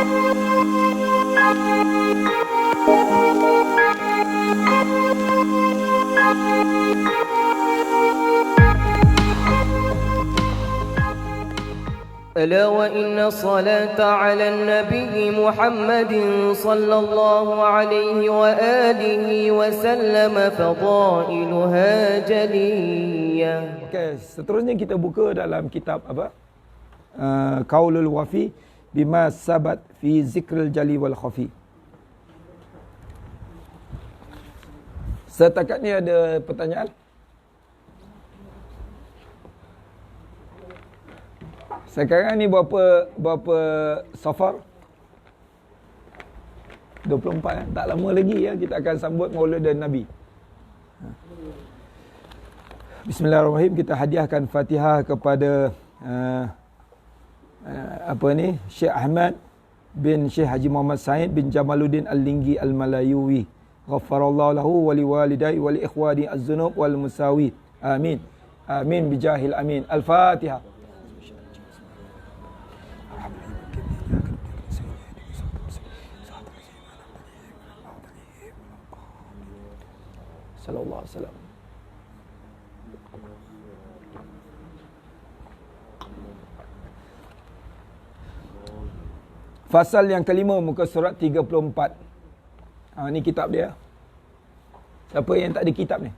ألا وإن الصلاة على النبي محمد صلى الله عليه وآله وسلم فضائلها جلية. Okey, seterusnya kita buka dalam kitab apa? Qaulul Wafi bima sabat fi zikril jali wal khafi. Setakat ni ada pertanyaan? Sekarang ni berapa Safar? 24 tak lama lagi ya kita akan sambut Maulid Nabi. Bismillahirrahmanirrahim. Kita hadiahkan Fatihah kepada Syekh Ahmad bin Syekh Haji Muhammad Said bin Jamaluddin Al-Linggi Al-Malayuwi. Ghaffarallahu lahu wa liwalidayhi wa li ikhwani az-zunub wal musawi. Amin. Amin bijahil amin. Al-Fatihah. Sallallahu alaihi wasallam. Fasal yang kelima muka surat 34. Ni kitab dia. Siapa yang tak ada kitab ni?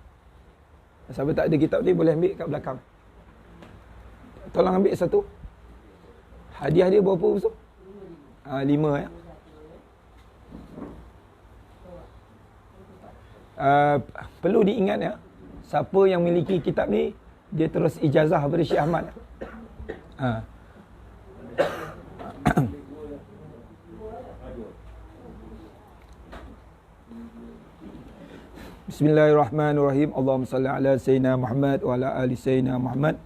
Siapa tak ada kitab ni boleh ambil kat belakang. Tolong ambil satu. Hadiah dia berapa besar? 5 ya. Perlu diingat ya, siapa yang memiliki kitab ni dia terus ijazah daripada Syekh Ahmad. Bismillahirrahmanirrahim. Allahumma salli ala sayyidina Muhammad wa ala ali sayyidina Muhammad.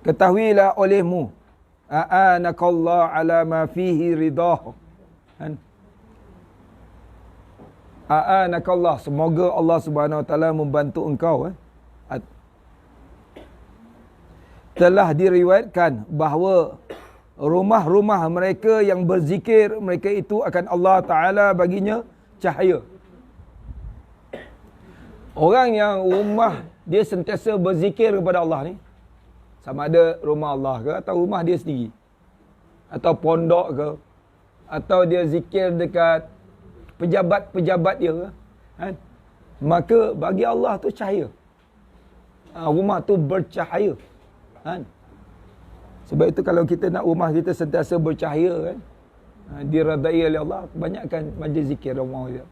Ketahuilah olehmu, a'anakallah ala ma fihi ridah. A'anakallah, semoga Allah Subhanahu Wa Taala membantu engkau. Telah diriwayatkan bahawa rumah-rumah mereka yang berzikir, mereka itu akan Allah Taala baginya cahaya. Orang yang rumah dia sentiasa berzikir kepada Allah ni, sama ada rumah Allah ke atau rumah dia sendiri, atau pondok ke, atau dia zikir dekat pejabat-pejabat dia kan? Maka bagi Allah tu cahaya. Rumah tu bercahaya kan? Sebab itu kalau kita nak rumah kita sentiasa bercahaya kan, diredai oleh Allah, banyakkan majlis zikir rumah dia.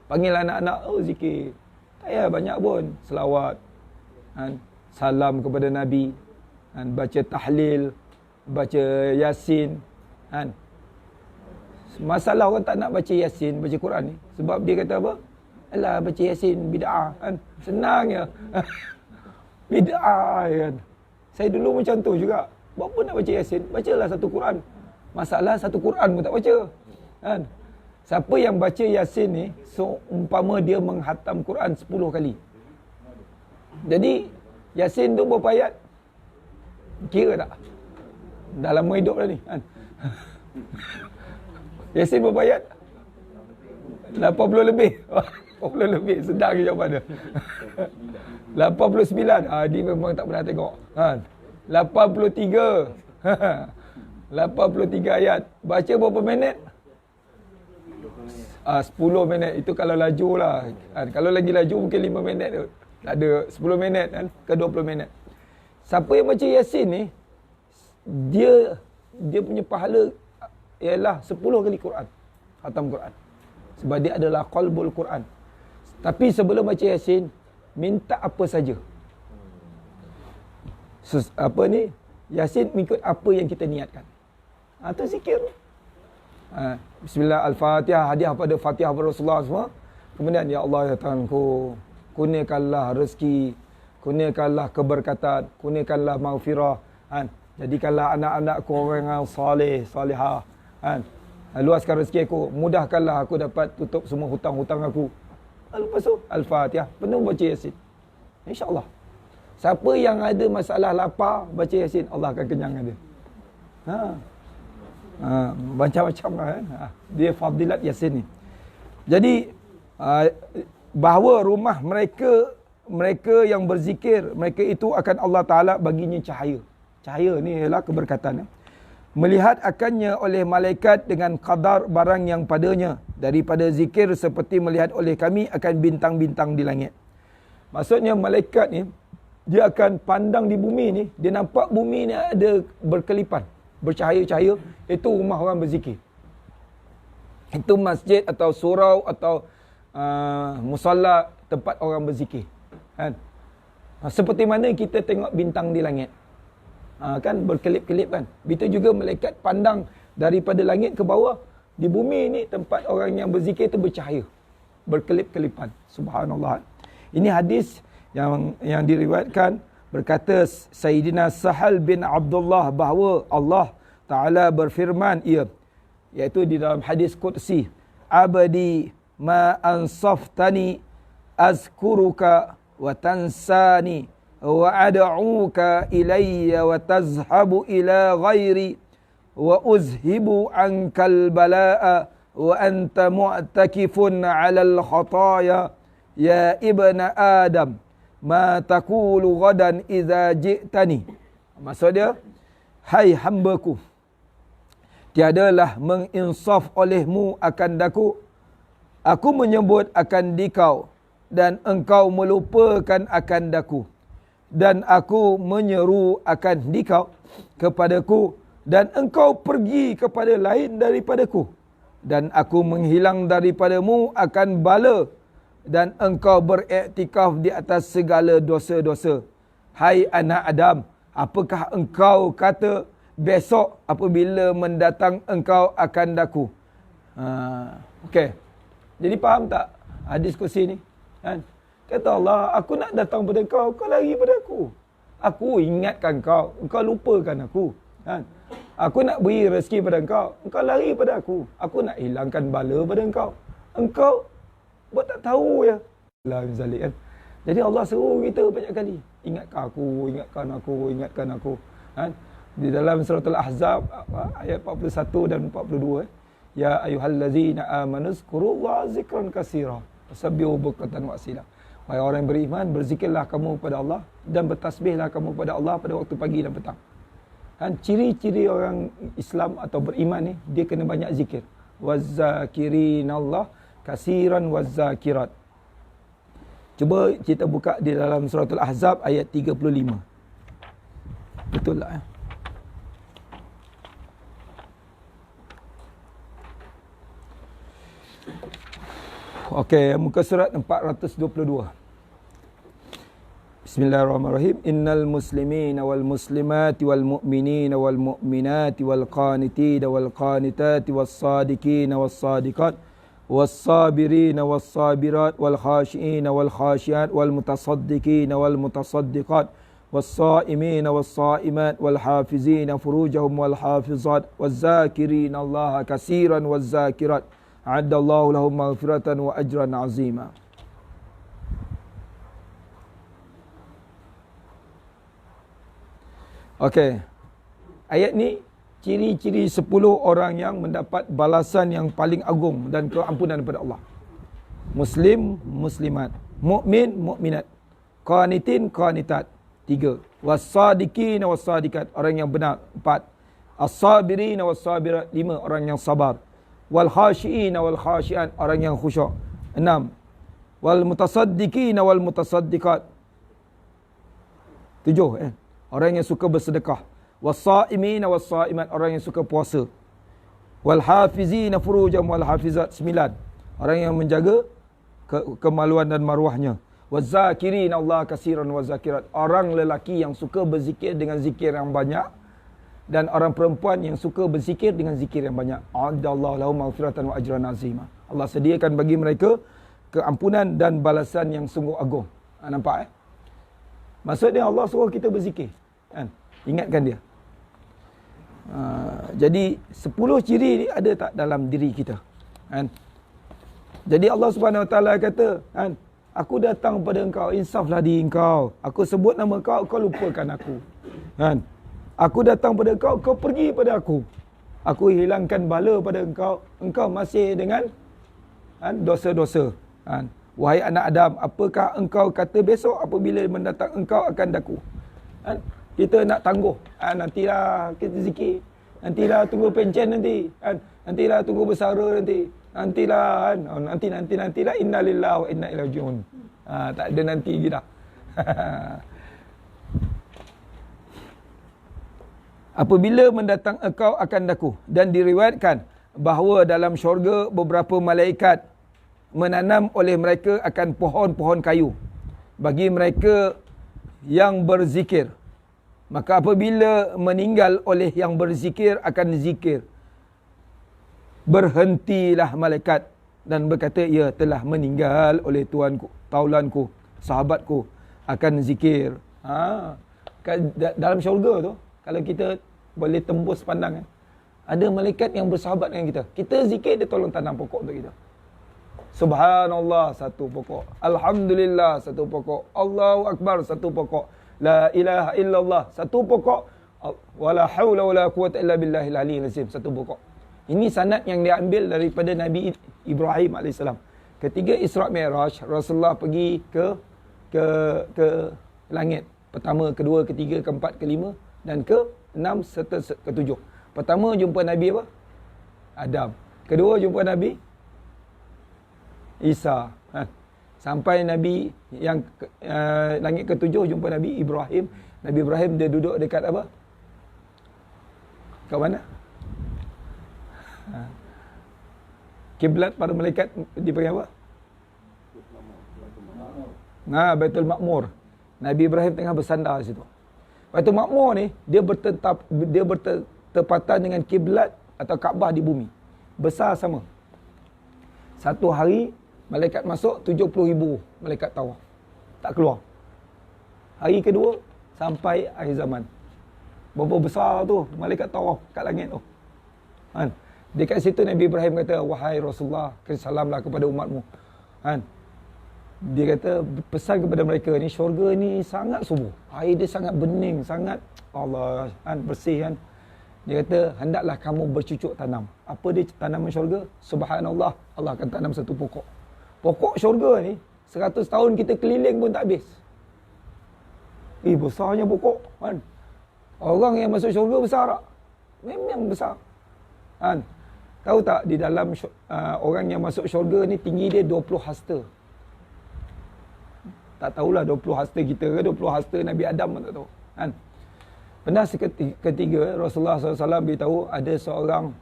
Panggil anak-anak, zikir. Tak payah banyak pun, selawat kan? Salam kepada Nabi kan? Baca tahlil, baca Yasin kan? Masalah orang tak nak baca Yasin, baca Quran ni. Sebab dia kata apa? Alah, baca Yasin bid'ah kan. Senang ya. Bid'ah kan. Saya dulu macam tu juga. Buat apa nak baca Yasin? Bacalah satu Quran. Masalah satu Quran pun tak baca. Kan? Siapa yang baca Yasin ni, umpama dia menghatam Quran 10 kali. Jadi, Yasin tu berapa ayat? Kira tak? Dah lama hidup dah ni. Kan? Yasin berapa ayat? 80 lebih. 80 lebih. Sedang je jawapan dia. 89. Dia memang tak pernah tengok. 83. 83 ayat. Baca berapa minit? 10 minit. Itu kalau laju lah. Kalau lagi laju mungkin 5 minit tu. Tak ada 10 minit kan? Ke 20 minit. Siapa yang baca Yasin ni, dia punya pahala ialah 10 kali Quran. Khatam Quran. Sebab dia adalah qalbul Quran. Tapi sebelum baca Yasin, minta apa saja. Apa ni? Yasin mengikut apa yang kita niatkan. Itu zikir. Bismillah, Al-Fatihah, hadiah pada Fatihah pada Rasulullah semua. Kemudian, Ya Allah ya Tuhanku, kurniakanlah rezeki, kurniakanlah keberkatan, kurniakanlah maghfirah. Jadikanlah anak-anakku orang yang saleh, salihah. Luaskan rezeki aku, mudahkanlah aku dapat tutup semua hutang-hutang aku. Lepas tu Al-Fatihah, penuh baca Yasin. InsyaAllah. Siapa yang ada masalah lapar, baca Yasin, Allah akan kenyangkan dia. Macam-macam kan. Dia fadilat Yasin ni. Jadi bahawa rumah mereka yang berzikir, mereka itu akan Allah Ta'ala baginya cahaya. Cahaya ni ialah keberkatan. Melihat akannya oleh malaikat dengan qadar barang yang padanya. Daripada zikir seperti melihat oleh kami akan bintang-bintang di langit. Maksudnya malaikat ni, dia akan pandang di bumi ni, dia nampak bumi ni ada berkelipan, bercahaya-cahaya. Itu rumah orang berzikir. Itu masjid atau surau atau musalla, tempat orang berzikir. Kan? Seperti mana kita tengok bintang di langit. Kan berkelip-kelip kan. Begitu juga malaikat pandang daripada langit ke bawah. Di bumi ni tempat orang yang berzikir itu bercahaya. Berkelip-kelipan. Subhanallah. Ini hadis yang diriwayatkan, berkata Sayyidina Sahal bin Abdullah bahawa Allah Ta'ala berfirman iaitu di dalam hadis Qudsi, abadi ma ansaftani azkuruka wa tansani wa ad'uka ilayya wa tazhabu ila ghairi wa uzhibu ankal balaa wa anta mu'takifun 'alal khataya ya ibna adam ma taqulu ghadan idza ji'tani. Maksud dia, hai hambaku, tiadalah menginsaf olehmu akan daku. Aku menyebut akan dikau dan engkau melupakan akan daku. Dan aku menyeru akan dikau kepadaku dan engkau pergi kepada lain daripadaku. Dan aku menghilang daripadamu akan bala dan engkau beriktikaf di atas segala dosa-dosa. Hai anak Adam, apakah engkau kata besok apabila mendatang engkau akan daku? Okey. Jadi faham tak diskusi ni? Kan? Kata Allah, aku nak datang pada kau, kau lari pada aku. Aku ingatkan kau, engkau lupakan aku. Kan? Aku nak beri rezeki pada engkau, engkau lari pada aku. Aku nak hilangkan bala pada engkau buat tak tahu ya. Kan? Jadi Allah suruh kita banyak kali, ingatkan aku. Kan? Di dalam surah Al-Ahzab ayat 41 dan 42, ya ayyuhallazina amanu zkurullaha zikran katsira wasabbihu bukratan wa asila. Wahai orang yang beriman, berzikirlah kamu kepada Allah dan bertasbihlah kamu kepada Allah pada waktu pagi dan petang. Kan ciri-ciri orang Islam atau beriman ni, dia kena banyak zikir. Wazzakirinallah katsiran wazzakirat. Cuba kita buka di dalam surah Al-Ahzab ayat 35. Betul tak ya? Okey, muka surat 422. Bismillahirrahmanirrahim. Innal muslimina wal muslimati wal mu'minina wal mu'minati wal qanitina wal qanitati was sadiqina was sadiqat was sabirina was sabirat wal khashiina wal khashiat wal mutasaddiqina wal mutasaddiqat was saimina was saimat wal hafizina furujahum wal hafizat waz zakirina Allaha katsiran waz zakirat a'addallahu lahum maghfiratan wa ajran 'azima. Okey. Ayat ni ciri-ciri 10 orang yang mendapat balasan yang paling agung dan keampunan daripada Allah. Muslim, muslimat, mukmin, mukminat, qanitin, qanitat, 3. Was-sadiqin was-sadiqat, orang yang benar, 4. As-sabirin was-sabirat, 5. Orang yang sabar. Wal khashiin wal khashiat, orang yang khusyuk, 6. Wal mutasaddiqin wal mutasaddiqat, 7. Orang yang suka bersedekah. Was-saimin was-saimat, orang yang suka puasa. Wal hafizina furujahum wal hafizat, 9. Orang yang menjaga kemaluan dan maruahnya. Waz-zakirin Allah katsiran waz-zakirat, orang lelaki yang suka berzikir dengan zikir yang banyak, dan orang perempuan yang suka berzikir dengan zikir yang banyak. A'addallahu lahum maghfiratan wa ajran 'azima. Allah sediakan bagi mereka keampunan dan balasan yang sungguh agung. Nampak Maksudnya Allah suruh kita berzikir. Kan? Ingatkan dia. Jadi 10 ciri ni ada tak dalam diri kita? Kan? Jadi Allah Subhanahu Wa Taala kata, kan, aku datang pada engkau, insaflah diri engkau. Aku sebut nama kau, kau lupakan aku. Kan? Aku datang pada kau, kau pergi pada aku. Aku hilangkan bala pada engkau. Engkau masih dengan dosa-dosa. Wahai anak Adam, apakah engkau kata besok apabila mendatang engkau akan daku? Kita nak tangguh. Nantilah kita zikir. Nantilah tunggu pencen nanti. Nantilah tunggu bersara nanti. Nantilah nantilah innalillahi wa inna ilaihi rajiun. Tak ada nanti lagi dah. Apabila mendatang engkau akan daku. Dan diriwayatkan bahawa dalam syurga beberapa malaikat menanam oleh mereka akan pohon-pohon kayu bagi mereka yang berzikir. Maka apabila meninggal oleh yang berzikir akan zikir, berhentilah malaikat dan berkata, ia telah meninggal oleh tuanku, taulanku, sahabatku, akan zikir. Dalam syurga tu, kalau kita boleh tembus pandangan, ada malaikat yang bersahabat dengan kita. Kita zikir, dia tolong tanam pokok untuk kita. Subhanallah, satu pokok. Alhamdulillah, satu pokok. Allahu Akbar, satu pokok. La ilaha illallah, satu pokok. Wala hawla wala quwata illa billahil aliyyil azim, satu pokok. Ini sanad yang diambil daripada Nabi Ibrahim AS. Ketiga Isra' Mi'raj, Rasulullah pergi ke langit. Pertama, kedua, ketiga, keempat, kelima dan ke-6 serta ke-7. Pertama jumpa Nabi apa? Adam. Kedua jumpa Nabi Isa. Sampai Nabi yang langit ke-7 jumpa Nabi Ibrahim. Nabi Ibrahim dia duduk dekat apa? Kat mana? Kiblat para malaikat dipanggil apa? Baitul Ma'mur. Nabi Ibrahim tengah bersandar di situ. Baitul Ma'mur ni dia bertepatan dengan kiblat atau Kaabah di bumi. Besar sama. Satu hari malaikat masuk 70,000 malaikat tawaf. Tak keluar. Hari kedua sampai akhir zaman. Berapa besar tu malaikat tawaf kat langit tu. Dekat situ Nabi Ibrahim kata, wahai Rasulullah, salamlah kepada umatmu. Dia kata, pesan kepada mereka ni, syurga ni sangat subur. Air dia sangat bening, sangat Allah bersih kan. Dia kata, hendaklah kamu bercucuk tanam. Apa dia tanaman syurga? Subhanallah, Allah akan tanam satu pokok. Pokok syurga ni 100 tahun kita keliling pun tak habis. Besarnya pokok kan. Orang yang masuk syurga besar tak? Memang besar. Tahu tak di dalam orang yang masuk syurga ni tinggi dia 20 hasta. Tak tahulah 20 hasta kita ke 20 hasta Nabi Adam pun tak tahu. Pernah ketiga Rasulullah SAW beritahu ada seorang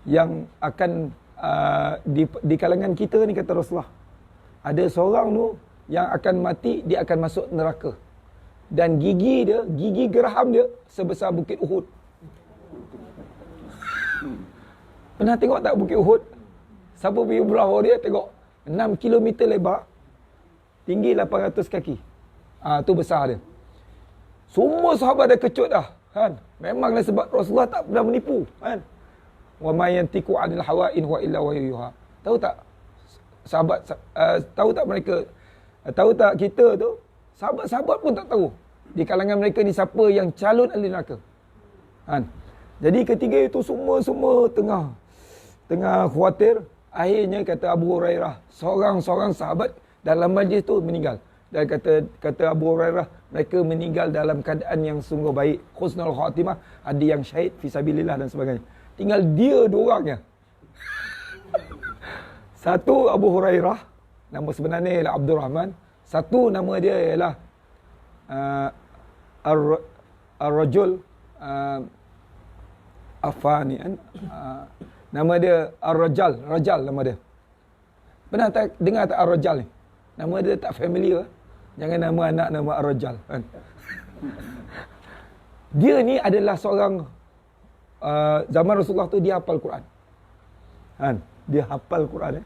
yang akan di kalangan kita ni, kata Rasulullah, ada seorang tu yang akan mati, dia akan masuk neraka. Dan gigi geraham dia sebesar Bukit Uhud. Pernah tengok tak Bukit Uhud? Siapa pergi umrah dia tengok 6 km lebar, tinggi 800 kaki. Tu besar dia. Semua sahabat dah kecut dah kan. Memanglah sebab Rasulullah tak pernah menipu kan. Wa ma yantiqu 'anil hawa in huwa illa wahyuha. Tahu tak sahabat tahu tak mereka, tahu tak kita tu, sahabat-sahabat pun tak tahu di kalangan mereka ni siapa yang calon ahli neraka. Jadi ketiga itu semua tengah khawatir. Akhirnya kata Abu Hurairah, seorang sahabat dalam majlis tu meninggal. Dan kata Abu Hurairah, mereka meninggal dalam keadaan yang sungguh baik, husnul khatimah, ada yang syahid fisabilillah dan sebagainya. Tinggal dia dua orangnya. Satu Abu Hurairah, nama sebenarnya ialah Abdul Rahman. Satu nama dia ialah Ar-Rajul Afani. Nama dia Ar-Rajal. Rajal nama dia. Pernah tak dengar tak Ar-Rajal ni? Nama dia tak familiar. Jangan nama anak nama Ar-Rajal kan. Dia ni adalah seorang zaman Rasulullah tu dia hafal Quran. Dia hafal Quran.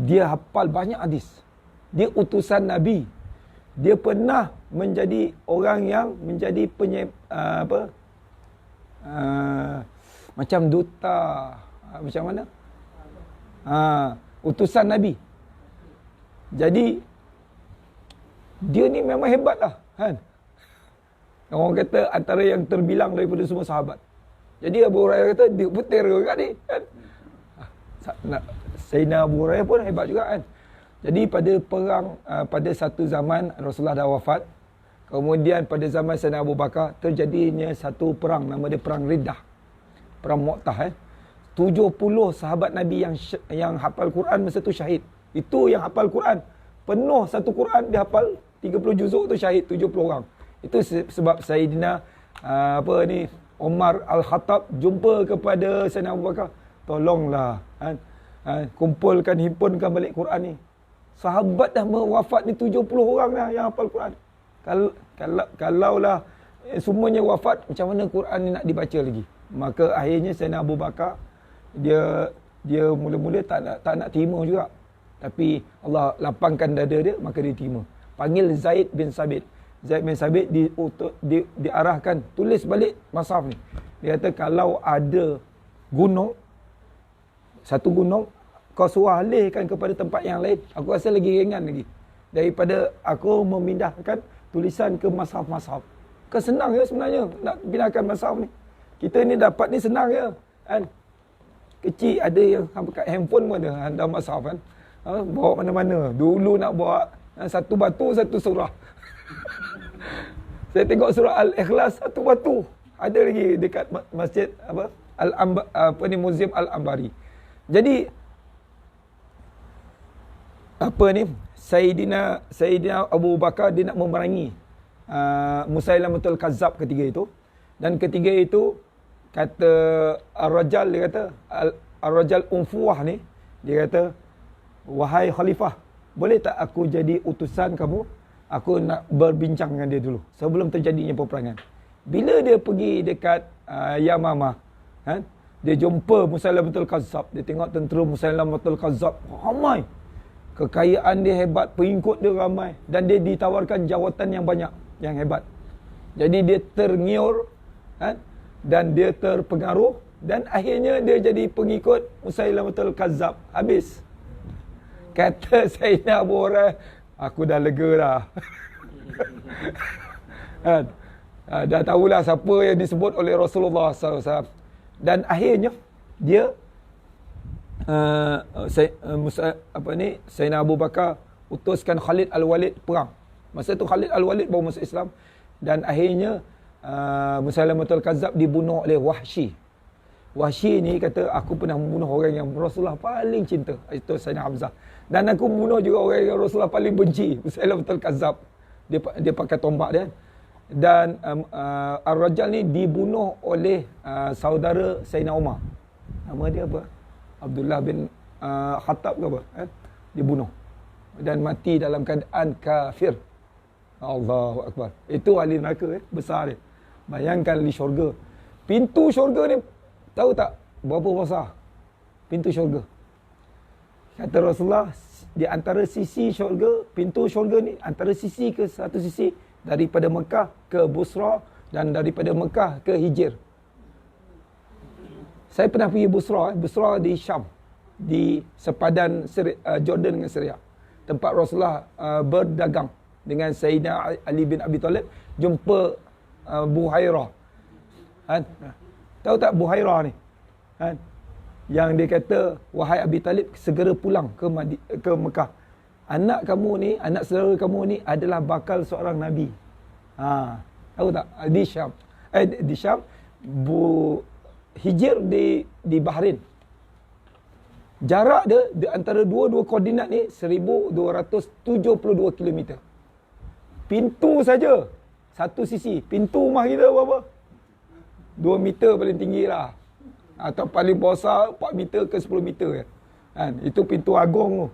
Dia hafal banyak hadis. Dia utusan Nabi. Dia pernah menjadi orang yang menjadi macam duta, macam mana? Utusan Nabi. Jadi dia ni memang hebat lah kan. Orang kata antara yang terbilang daripada semua sahabat. Jadi Abu Hurairah kata dia petir juga ni kan. Sayyidina Abu Hurairah pun hebat juga kan. Jadi pada perang pada satu zaman Rasulullah dah wafat. Kemudian pada zaman Sayyidina Abu Bakar terjadinya satu perang, nama dia perang Riddah. Perang Mu'tah 70 sahabat Nabi yang hafal Quran masa tu syahid. Itu yang hafal Quran. Penuh satu Quran dia hafal 30 juzuk tu syahid 70 orang. Itu sebab Sayyidina Umar Al-Khattab jumpa kepada Sayyidina Abu Bakar, tolonglah kumpulkan, himpunkan balik Quran ni. Sahabat dah wafat ni 70 orang dah yang hafal Quran. Kalaulah semuanya wafat, macam mana Quran ni nak dibaca lagi? Maka akhirnya Sayyidina Abu Bakar dia mula-mula tak nak terima juga. Tapi Allah lapangkan dada dia, maka dia terima. Panggil Zaid bin Sabit. Zaid bin Sabit diarahkan tulis balik mushaf ni. Dia kata kalau ada gunung, satu gunung, kau suruh alihkan kepada tempat yang lain, aku rasa lagi ringan lagi daripada aku memindahkan tulisan ke mushaf-mushaf. Kan senang ya sebenarnya nak pindahkan mushaf ni. Kita ni dapat ni senang ya kan. Kecil ada yang sampai kat handphone pun ada hantar mushaf kan. Bawa mana-mana. Dulu nak bawa satu batu satu surah. Saya tengok surah Al-Ikhlas satu batu. Ada lagi dekat masjid Museum Al-Ambari. Jadi Sayyidina Abu Bakar dia nak memerangi Musailamatul Kazzab ketiga itu. Dan ketiga itu kata Ar-Rajal, dia kata Ar-Rajal Unfuwah ni, dia kata, wahai khalifah, boleh tak aku jadi utusan kamu? Aku nak berbincang dengan dia dulu sebelum terjadinya peperangan. Bila dia pergi dekat Yamamah, kan? Dia jumpa Musailamatul Kazzab. Dia tengok tentera Musailamatul Kazzab ramai. Kekayaan dia hebat, pengikut dia ramai, dan dia ditawarkan jawatan yang banyak, yang hebat. Jadi dia tergiur, kan? Dan dia terpengaruh, dan akhirnya dia jadi pengikut Musailamatul Kazzab. Habis. Kata Sayyidina Abu Hurairah, aku dah lega dah. Kan? Dah tahulah siapa yang disebut oleh Rasulullah SAW. Dan akhirnya dia Sayyidina Abu Bakar utuskan Khalid Al-Walid perang. Masa tu Khalid Al-Walid baru masuk Islam. Dan akhirnya Musailamatul Kazzab dibunuh oleh Wahsy. Wahsy ni kata, aku pernah membunuh orang yang Rasulullah paling cinta, itu Sayyidina Hamzah. Dan aku membunuh juga orang yang Rasulullah paling benci, Musailamatul Kazzab. Dia pakai tombak dia. Dan Ar-Rajal ni dibunuh oleh saudara Sayyidina Umar. Nama dia apa? Abdullah bin Khattab ke apa? Dibunuh. Dan mati dalam keadaan kafir. Allahu Akbar. Itu ahli neraka besar dia. Bayangkan di syurga. Pintu syurga ni, tahu tak berapa besar? Pintu syurga. Kata Rasulullah, di antara sisi syurga, pintu syurga ni, antara sisi ke satu sisi, daripada Mekah ke Busra dan daripada Mekah ke Hijr. Saya pernah pergi Busra. Busra di Syam, di sepadan Jordan dengan Syria. Tempat Rasulullah berdagang dengan Sayyidina Ali bin Abi Talib. Jumpa Buhairah. Tahu tak Buhairah ni? Yang dia kata, wahai Abi Talib, segera pulang ke Mekah. Anak kamu ni, anak saudara kamu ni adalah bakal seorang Nabi. Tahu tak? Di Syam. Di Syam. Hijr di Bahrain. Jarak dia di antara dua koordinat ni 1272 km. Pintu saja satu sisi. Pintu rumah kita berapa? 2 meter paling tinggi lah. Atau paling besar 4 meter ke 10 meter kan. Itu pintu agung tu.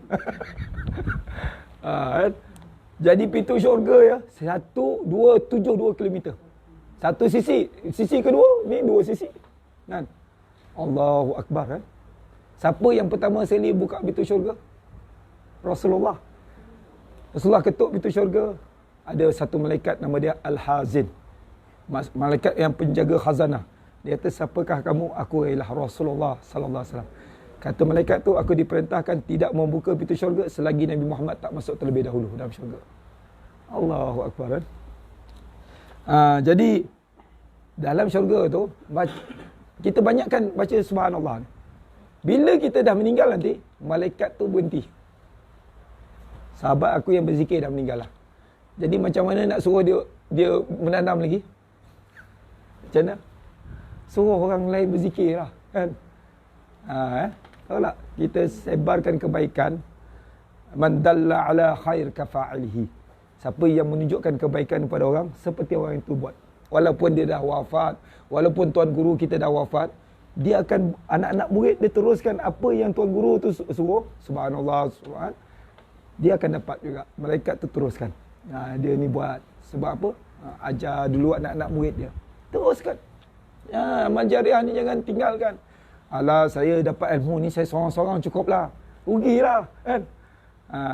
Jadi pintu syurga 1272 km. Satu sisi. Sisi kedua ni 2 sisi. Kan? Allahu Akbar. Siapa yang pertama sekali buka pintu syurga? Rasulullah. Rasulullah ketuk pintu syurga. Ada satu malaikat nama dia Al-Hazin. Malaikat yang penjaga khazanah. Dia kata, siapakah kamu? Aku ialah Rasulullah sallallahu alaihi wasallam. Kata malaikat tu, aku diperintahkan tidak membuka pintu syurga selagi Nabi Muhammad tak masuk terlebih dahulu dalam syurga. Allahu Akbar. Jadi dalam syurga tu Kita banyakkan baca subhanallah ni. Bila kita dah meninggal nanti, malaikat tu berhenti. Sahabat aku yang berzikir dah meninggal lah. Jadi macam mana nak suruh dia menanam lagi? Macam mana? Suruh orang lain berzikir lah, kan? Tahu tak? Kita sebarkan kebaikan. Man dalla ala khair kafa'ilihi. Siapa yang menunjukkan kebaikan kepada orang, seperti orang itu buat. Walaupun dia dah wafat, walaupun tuan guru kita dah wafat, dia akan, anak-anak murid dia teruskan apa yang tuan guru tu suruh. Subhanallah, subhan. Dia akan dapat juga. Malaikat tu teruskan. Dia ni buat. Sebab apa? Ajar dulu anak-anak murid dia. Teruskan. Amal jariah ni jangan tinggalkan. Alah, saya dapat ilmu ni, saya seorang-seorang cukup lah. Rugilah, kan?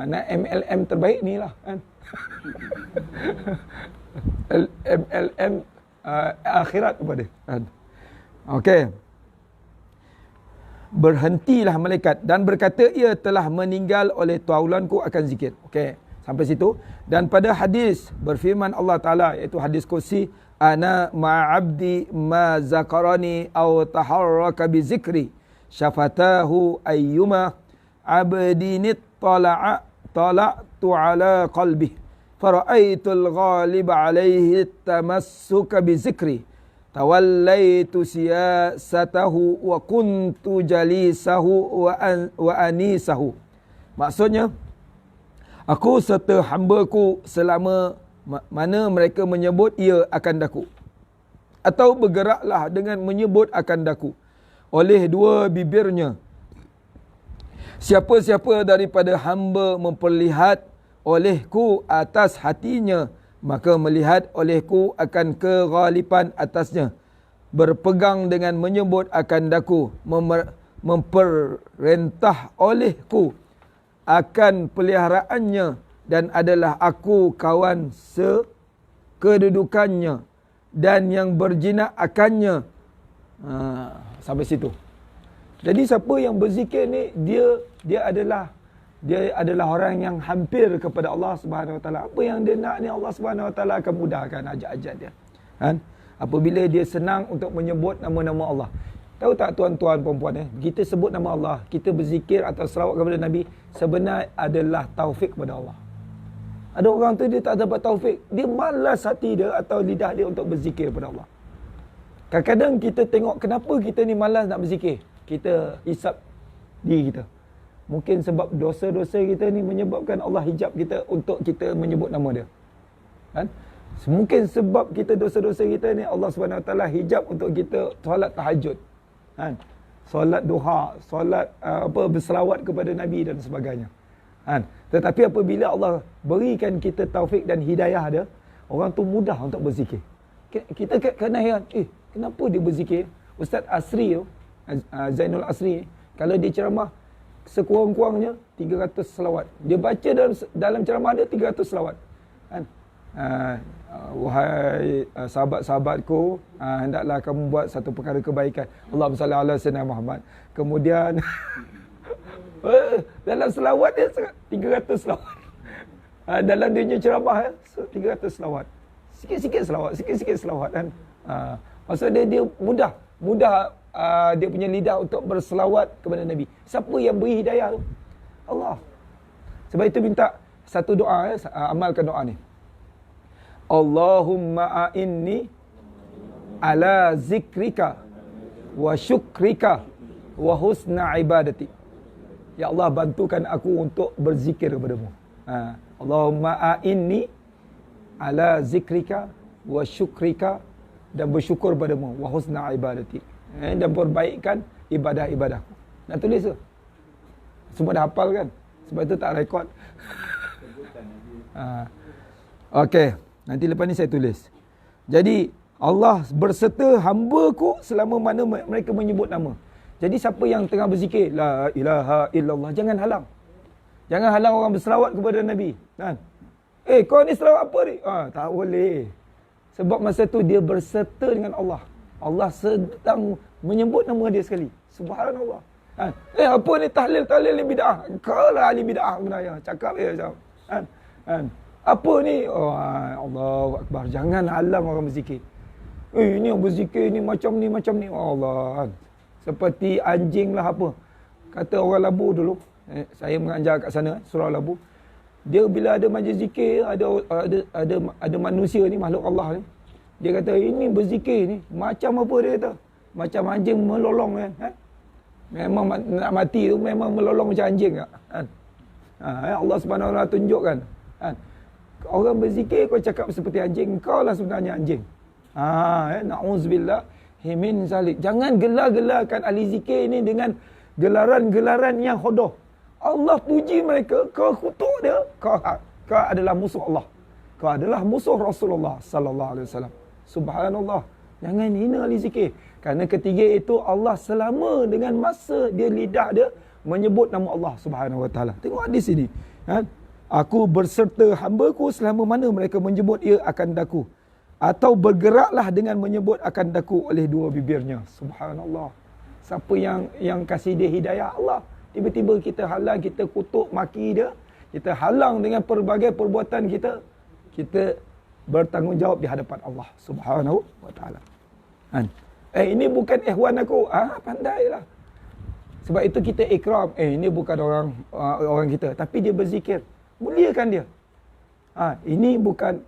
Nak MLM terbaik ni lah, kan? MLM akhirat kepada, kan? Okey. Berhentilah malaikat dan berkata, ia telah meninggal oleh taulanku akan zikir. Okey, sampai situ. Dan pada hadis berfirman Allah Ta'ala, iaitu hadis kursi, ana ma'abdi ma zakarani aw taharraka bi zikri syafatahu ayyuma abdinit tala'tu ala qalbi fara'aitul ghalib alaihi tamassuka bi zikri tawallaitu siyasatahu wa kuntu jalisahu wa anisahu. Maksudnya, aku serta hamba-Ku selama mana mereka menyebut ia akan daku, atau bergeraklah dengan menyebut akan daku oleh dua bibirnya. Siapa-siapa daripada hamba memperlihat olehku atas hatinya, maka melihat olehku akan keghaliban atasnya. Berpegang dengan menyebut akan daku, memperintah olehku akan peliharaannya, dan adalah aku kawan sekedudukannya dan yang berjinak akannya. Sampai situ. Jadi siapa yang berzikir ni, dia adalah orang yang hampir kepada Allah Subhanahu Wa Taala. Apa yang dia nak ni, Allah Subhanahu Wa Taala akan mudahkan ajak-ajak dia. Kan? Apabila dia senang untuk menyebut nama-nama Allah. Tahu tak tuan-tuan perempuan, kita sebut nama Allah, kita berzikir atau selawat kepada Nabi, sebenarnya adalah taufik kepada Allah. Ada orang tu dia tak dapat taufik, dia malas hati dia atau lidah dia untuk berzikir kepada Allah. Kadang-kadang kita tengok kenapa kita ni malas nak berzikir. Kita hisap diri kita. Mungkin sebab dosa-dosa kita ni menyebabkan Allah hijab kita untuk kita menyebut nama dia. Kan? Mungkin sebab kita dosa-dosa kita ni Allah SWT hijab untuk kita solat tahajud. Kan? Solat duha, solat berselawat kepada Nabi dan sebagainya. Kan? Tetapi apabila Allah berikan kita taufik dan hidayah dia, orang tu mudah untuk berzikir. Kita kena heran, kenapa dia berzikir? Ustaz Asri tu, Zainul Asri, kalau dia ceramah, sekurang-kurangnya 300 selawat. Dia baca dalam ceramah dia 300 selawat. Kan? Wahai sahabat-sahabatku, hendaklah kamu buat satu perkara kebaikan. Allahumma salli ala sayyidina Muhammad. Kemudian dalam selawat dia 300 selawat. Dalam dia ceramah 300 selawat. Sikit-sikit selawat kan. Maksudnya dia mudah dia punya lidah untuk berselawat kepada Nabi. Siapa yang beri hidayah tu? Allah. Sebab itu minta satu doa, amalkan doa ni. Allahumma a'inni ala zikrika wa syukrika wa husna ibadati. Ya Allah, bantukan aku untuk berzikir kepadamu. Allahumma a'inni ala zikrika wa syukrika, dan bersyukur padamu, wa husna ibadati, dan perbaikkan ibadah-ibadahku. Nak tulis tu? Semua dah hafal kan? Sebab itu tak rekod. Okey, nanti lepas ni saya tulis. Jadi Allah berserta hamba-Ku selama mana mereka menyebut nama. Jadi siapa yang tengah berzikir la ilaha illallah, jangan halang. Jangan halang orang berselawat kepada Nabi, kan? Kau ni selawat apa ni? Tak boleh. Sebab masa tu dia berserta dengan Allah. Allah sedang menyebut nama dia sekali. Subhanallah. Apa ni tahlil ni bid'ah? Kau lah ahli bid'ah sebenarnya. Cakap dia macam. Apa ni? Allahu Akbar. Jangan halang orang berzikir. Ini yang berzikir ni macam ni. Allah. Seperti anjing lah apa. Kata orang Labu dulu. Saya mengajar kat sana, surau Labu. Dia bila ada majlis zikir, ada manusia ni, makhluk Allah ni. Dia kata, ini berzikir ni. Macam apa dia kata? Macam anjing melolong kan. Memang nak mati tu memang melolong macam anjing tak? Allah Subhanahu Wa Taala tunjukkan. Orang berzikir kau cakap seperti anjing, kau lah sebenarnya anjing. Na'udzubillah min zalik. Jangan gelar-gelarkan ahli zikir ni dengan gelaran-gelaran yang hodoh. Allah puji mereka, kau kutuk dia, kau adalah musuh Allah. Kau adalah musuh Rasulullah sallallahu alaihi wasallam. Subhanallah. Jangan hina ahli zikir. Kerana ketiga itu Allah selama dengan masa dia lidah dia menyebut nama Allah Subhanahu Wa Taala. Tengok hadis ini. Aku berserta hamba-Ku selama mana mereka menyebut ia akan daku. Atau bergeraklah dengan menyebut akan daku oleh dua bibirnya. Subhanallah. Siapa yang kasih dia hidayah? Allah. Tiba-tiba kita halang, kita kutuk, maki dia. Kita halang dengan pelbagai perbuatan kita. Kita bertanggungjawab di hadapan Allah Subhanahu Wa Taala. Ini bukan ikhwan aku. Pandailah. Sebab itu kita ikram. Ini bukan orang kita. Tapi dia berzikir. Muliakan dia. Ini bukan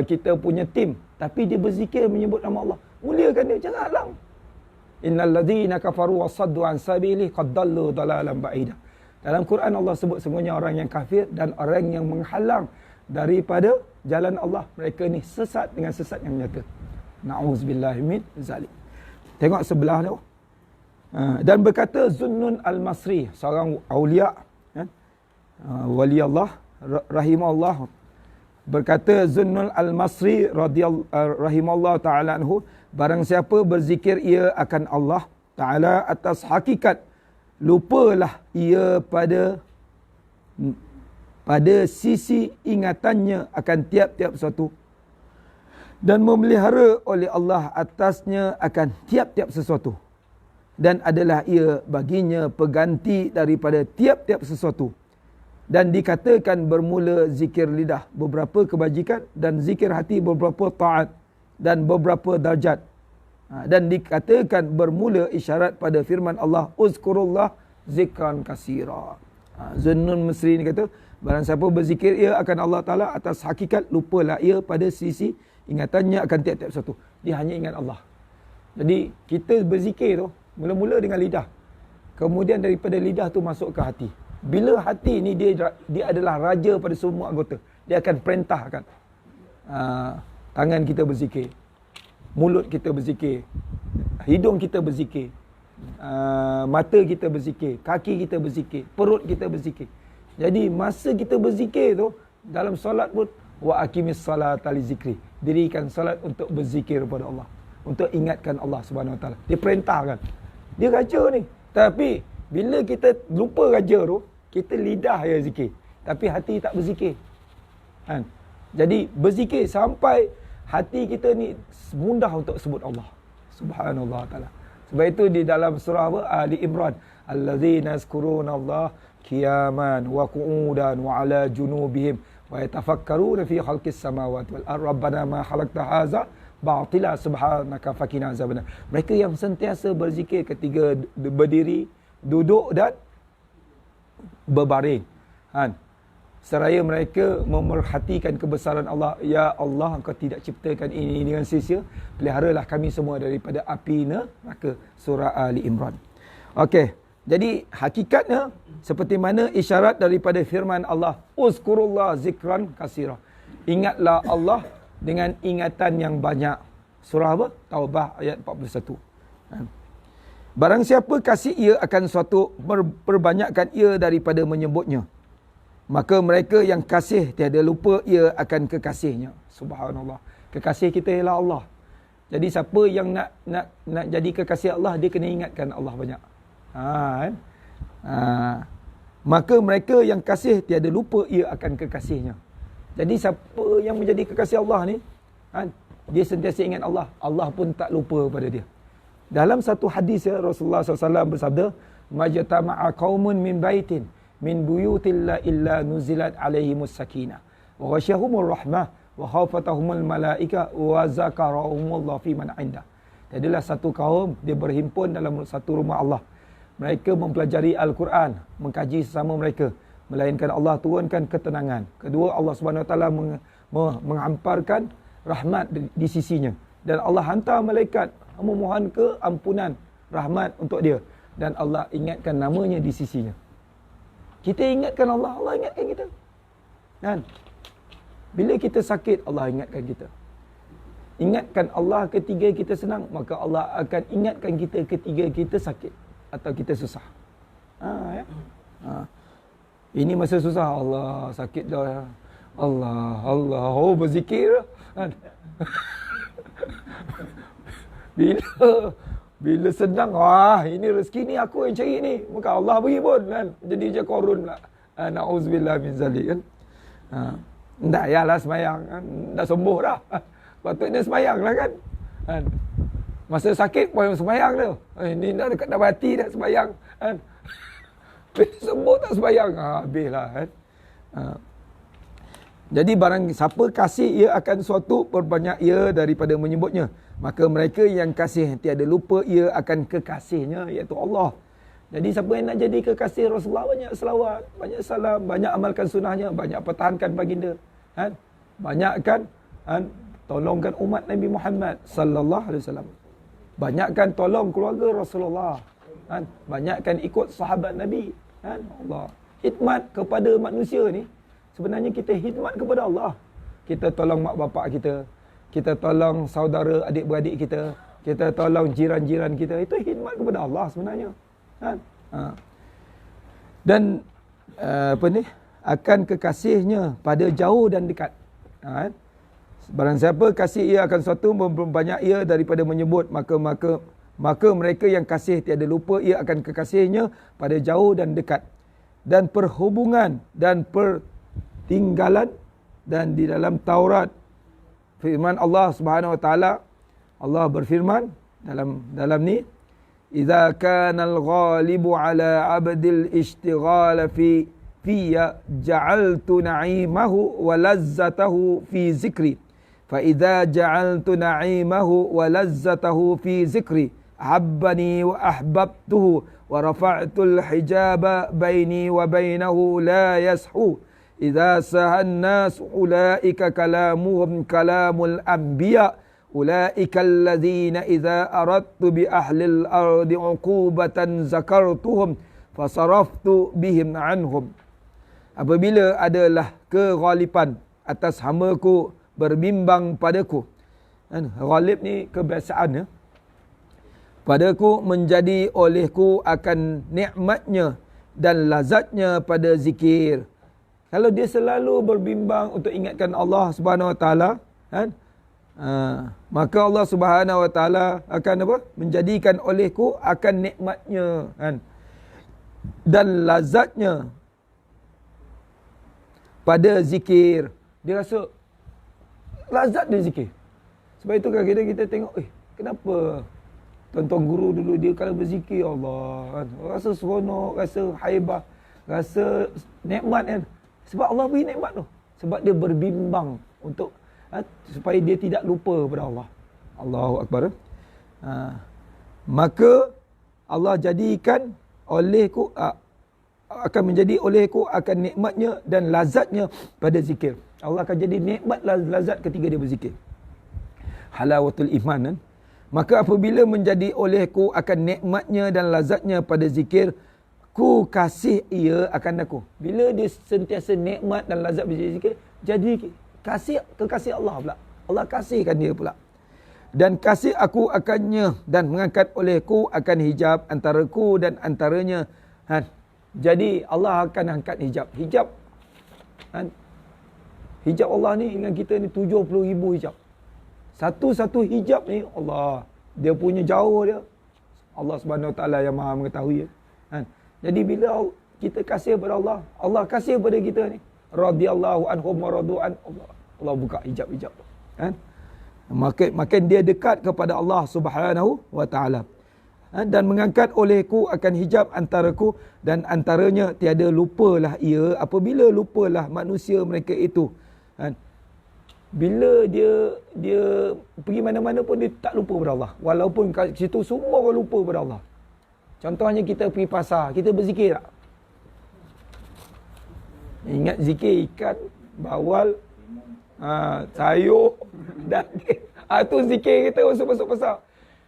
kita punya tim. Tapi dia berzikir menyebut nama Allah. Muliakan dia. Jangan halang. Innal ladzina kafaru wasaddu an sabilihi qad dallu dalalan ba'ida. Dalam Quran Allah sebut sungguhnya orang yang kafir dan orang yang menghalang daripada jalan Allah. Mereka ni sesat dengan sesat yang nyata. Na'udzubillahi min zalik. Tengok sebelah tu. Dan berkata Zunnun al-Masri, seorang awliya, wali Allah rahimahullah, berkata Zunnun al-Masri rahimahullah ta'ala anhu, barang siapa berzikir ia akan Allah Ta'ala atas hakikat, lupalah ia pada sisi ingatannya akan tiap-tiap sesuatu, dan memelihara oleh Allah atasnya akan tiap-tiap sesuatu, dan adalah ia baginya pengganti daripada tiap-tiap sesuatu. Dan dikatakan bermula zikir lidah beberapa kebajikan, dan zikir hati beberapa taat dan beberapa darjat. Dan dikatakan bermula isyarat pada firman Allah, uzkurullah zikran kasira. Zunnun Masri ni kata, barang siapa berzikir ia akan Allah Ta'ala atas hakikat, lupalah ia pada sisi ingatannya akan tiap-tiap satu. Dia hanya ingat Allah. Jadi kita berzikir tu mula-mula dengan lidah. Kemudian daripada lidah tu masuk ke hati. Bila hati ni dia adalah raja pada semua anggota. Dia akan perintahkan. Tangan kita berzikir. Mulut kita berzikir. Hidung kita berzikir. Mata kita berzikir. Kaki kita berzikir. Perut kita berzikir. Jadi masa kita berzikir tu, dalam solat pun, wa aqimis salata li zikri. Dirikan solat untuk berzikir kepada Allah. Untuk ingatkan Allah Subhanahu Wa Taala. Dia perintahkan. Dia raja ni. Tapi bila kita lupa raja tu, kita lidah ya zikir. Tapi hati tak berzikir. Jadi berzikir sampai hati kita ni mudah untuk sebut Allah Subhanallah Ta'ala. Sebab itu di dalam surah Ali Imran, allazina yazkuruna Allah qiyaman wa qu'udan wa ala junubihim wa yatafakkaruna fi khalqis samawati wal ardi rabbana ma khalaqta hadza batila subhanaka faqina azabannar. Mereka yang sentiasa berzikir ketika berdiri, duduk dan berbaring. Seraya mereka memerhatikan kebesaran Allah. Ya Allah, Engkau tidak ciptakan ini dengan sia-sia. Peliharalah kami semua daripada api neraka. Surah Ali Imran. Okey. Jadi hakikatnya seperti mana isyarat daripada firman Allah, uzkurullah zikran kasira. Ingatlah Allah dengan ingatan yang banyak. Surah apa? Taubah ayat 41. Barang siapa kasih ia akan suatu, perbanyakkan ia daripada menyebutnya, maka mereka yang kasih tiada lupa ia akan kekasihnya. Subhanallah. Kekasih kita ialah Allah. Jadi siapa yang nak jadi kekasih Allah, dia kena ingatkan Allah banyak. Maka mereka yang kasih tiada lupa ia akan kekasihnya. Jadi siapa yang menjadi kekasih Allah ni, dia sentiasa ingat Allah. Allah pun tak lupa pada dia. Dalam satu hadis Rasulullah SAW bersabda, majtama'a qaumun min baitin min buyutillah illa nuzilat alaihimus sakinah wa ghasyahumur rahmah wa wa khafatahumul malaika wa zakarahumullah fi man indah. Jadilah satu kaum dia berhimpun dalam satu rumah Allah. Mereka mempelajari Al-Quran, mengkaji sesama mereka, melainkan Allah turunkan ketenangan. Kedua, Allah Subhanahu Wa Taala menghamparkan rahmat di sisinya, dan Allah hantar malaikat memohon keampunan rahmat untuk dia, dan Allah ingatkan namanya di sisinya. Kita ingatkan Allah, Allah ingatkan kita. Kan? Bila kita sakit, Allah ingatkan kita. Ingatkan Allah ketika kita senang, maka Allah akan ingatkan kita ketika kita sakit atau kita susah. Ya? Ini masa susah, Allah sakit dah. Allah, oh berzikir. Kan? Bila senang, ini rezeki ni aku yang cari ni, maka Allah beri pun kan. Jadi je korun pula. Na'udzubillah min zalik kan. Tak yalah semayang kan. Dah sembuh dah. Patutnya semayang lah kan. Masa sakit pun semayang tu. Ini dah dekat dalam hati dah semayang kan. Bila sembuh tak semayang, habislah kan. Jadi barang siapa kasih, ia akan suatu berbanyak ia daripada menyebutnya. Maka mereka yang kasih tiada lupa ia akan kekasihnya, iaitu Allah. Jadi siapa yang nak jadi kekasih Rasulullah, banyak selawat, banyak salam, banyak amalkan sunnahnya, banyak pertahankan baginda. Kan? Banyakkan tolongkan umat Nabi Muhammad sallallahu alaihi wasallam. Banyakkan tolong keluarga Rasulullah. Kan? Banyakkan ikut sahabat Nabi. Kan? Allah. Khidmat kepada manusia ni, sebenarnya kita khidmat kepada Allah. Kita tolong mak bapak kita, kita tolong saudara adik-beradik kita, kita tolong jiran-jiran kita. Itu khidmat kepada Allah sebenarnya. Kan? Dan akan kekasihnya pada jauh dan dekat. Kan? Barang siapa kasih ia akan suatu memperbanyak ia daripada menyebut, maka mereka yang kasih tiada lupa ia akan kekasihnya pada jauh dan dekat. Dan perhubungan dan pertinggalan, dan di dalam Taurat firman Allah Subhanahu Wa Taala, Allah berfirman dalam ni, idza kana al-ghalibu ala 'abdil ishtighala fi ja'altu na'imahu wa lazzatahu fi zikri, fa idza ja'altu na'imahu wa lazzatahu fi zikri ahabbani wa ahbabtuhu wa rafa'tul hijaba baini wa bainahu la yashu idza sahan nas ulaika kalamuhum kalamul anbiya ulaika alladzina idza aradtu bi ahli al-ardi 'uqubatan zakartuhum fasaraftu bihim anhum. Apabila adalah keghaliban atas hamba-Ku berbimbang padaku. Ghalib ni kebiasaan ya. Padaku menjadi olehku akan nikmatnya dan lazatnya pada zikir. Kalau dia selalu berbimbang untuk ingatkan Allah Subhanahu Wa Taala, kan? Maka Allah Subhanahu Wa Taala akan apa? Menjadikan olehku akan nikmatnya, kan? Dan lazatnya pada zikir. Dia rasa lazat dia zikir. Sebab itu kadang-kadang kita tengok, kenapa tuan-tuan guru dulu dia kalau berzikir Allah, kan? Rasa seronok, rasa haibah, rasa nikmat kan. Sebab Allah beri nikmat tu. Sebab dia berbimbang untuk supaya dia tidak lupa pada Allah. Allahu Akbar. Maka Allah jadikan olehku akan menjadi olehku akan nikmatnya dan lazatnya pada zikir. Allah akan jadi nikmat lazat ketika dia berzikir. Halawatul iman kan? Maka apabila menjadi olehku akan nikmatnya dan lazatnya pada zikir, ku kasih ia akan aku. Bila dia sentiasa nikmat dan lazat pada zikir, jadi kekasih Allah pula. Allah kasihkan dia pula. Dan kasih aku akannya dan mengangkat olehku akan hijab antaraku dan antaranya. Jadi Allah akan angkat hijab. Hijab Allah ni dengan kita ni 70,000 hijab. Satu-satu hijab ni Allah, dia punya jauh dia. Allah Subhanahu Wa Taala yang Maha mengetahui. Jadi bila kita kasih kepada Allah, Allah kasih kepada kita ni. Radhiyallahu anhum wa radu'an. Allah buka hijab-hijab. Makin dia dekat kepada Allah Subhanahu Wa Taala. Dan mengangkat olehku akan hijab antaraku dan antaranya, tiada lupalah ia. Apabila lupalah manusia mereka itu, bila dia pergi mana-mana pun dia tak lupa pada Allah. Walaupun kat situ semua orang lupa pada Allah. Contohnya kita pergi pasar, kita berzikir tak? Ingat zikir ikan, bawal, sayur, daging. Itu zikir kita masuk pasar.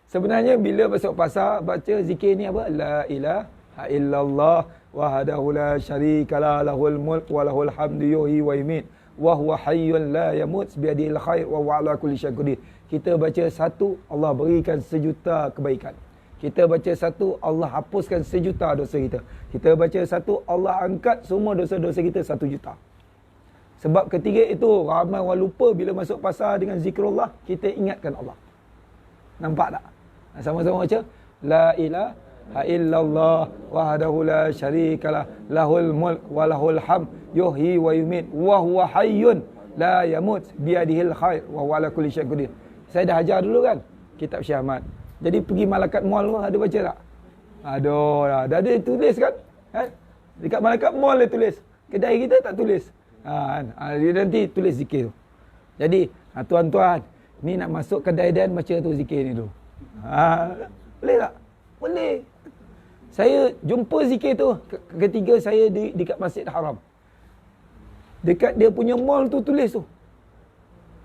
Sebenarnya bila masuk pasar, baca zikir ni apa? La ilaha illallah wahdahu la syarikalah lahul mulk wa lahul hamdu yuhyi wa yumiit wa huwa hayyun la yamut biadil khair wa huwa ala kulli syai'in qadir. Kita baca satu, Allah berikan sejuta kebaikan. Kita baca satu, Allah hapuskan sejuta dosa kita. Kita baca satu, Allah angkat semua dosa-dosa kita 1 juta. Sebab ketiga itu, ramai orang lupa bila masuk pasar dengan zikrullah, kita ingatkan Allah. Nampak tak? Sama-sama baca. La ilaha illallah wahdahu la syarikalah lahul mulk wa lahul hamd yuhyi wa yumiit wa huwa hayyun la yamut biadihil khair wa huwa ala kulli syai'in qadir. Saya dah ajar dulu kan kitab Syekh Ahmad. Jadi pergi Malakat Mall tu ada baca tak? Dah ada tulis kan? Dekat Malakat Mall dia tulis. Kedai kita tak tulis. Dia nanti tulis zikir tu. Jadi, tuan-tuan, ni nak masuk kedai dan baca tu zikir ni dulu. Boleh tak? Boleh. Saya jumpa zikir tu ketiga saya dekat Masjid Haram. Dekat dia punya mall tu tulis tu.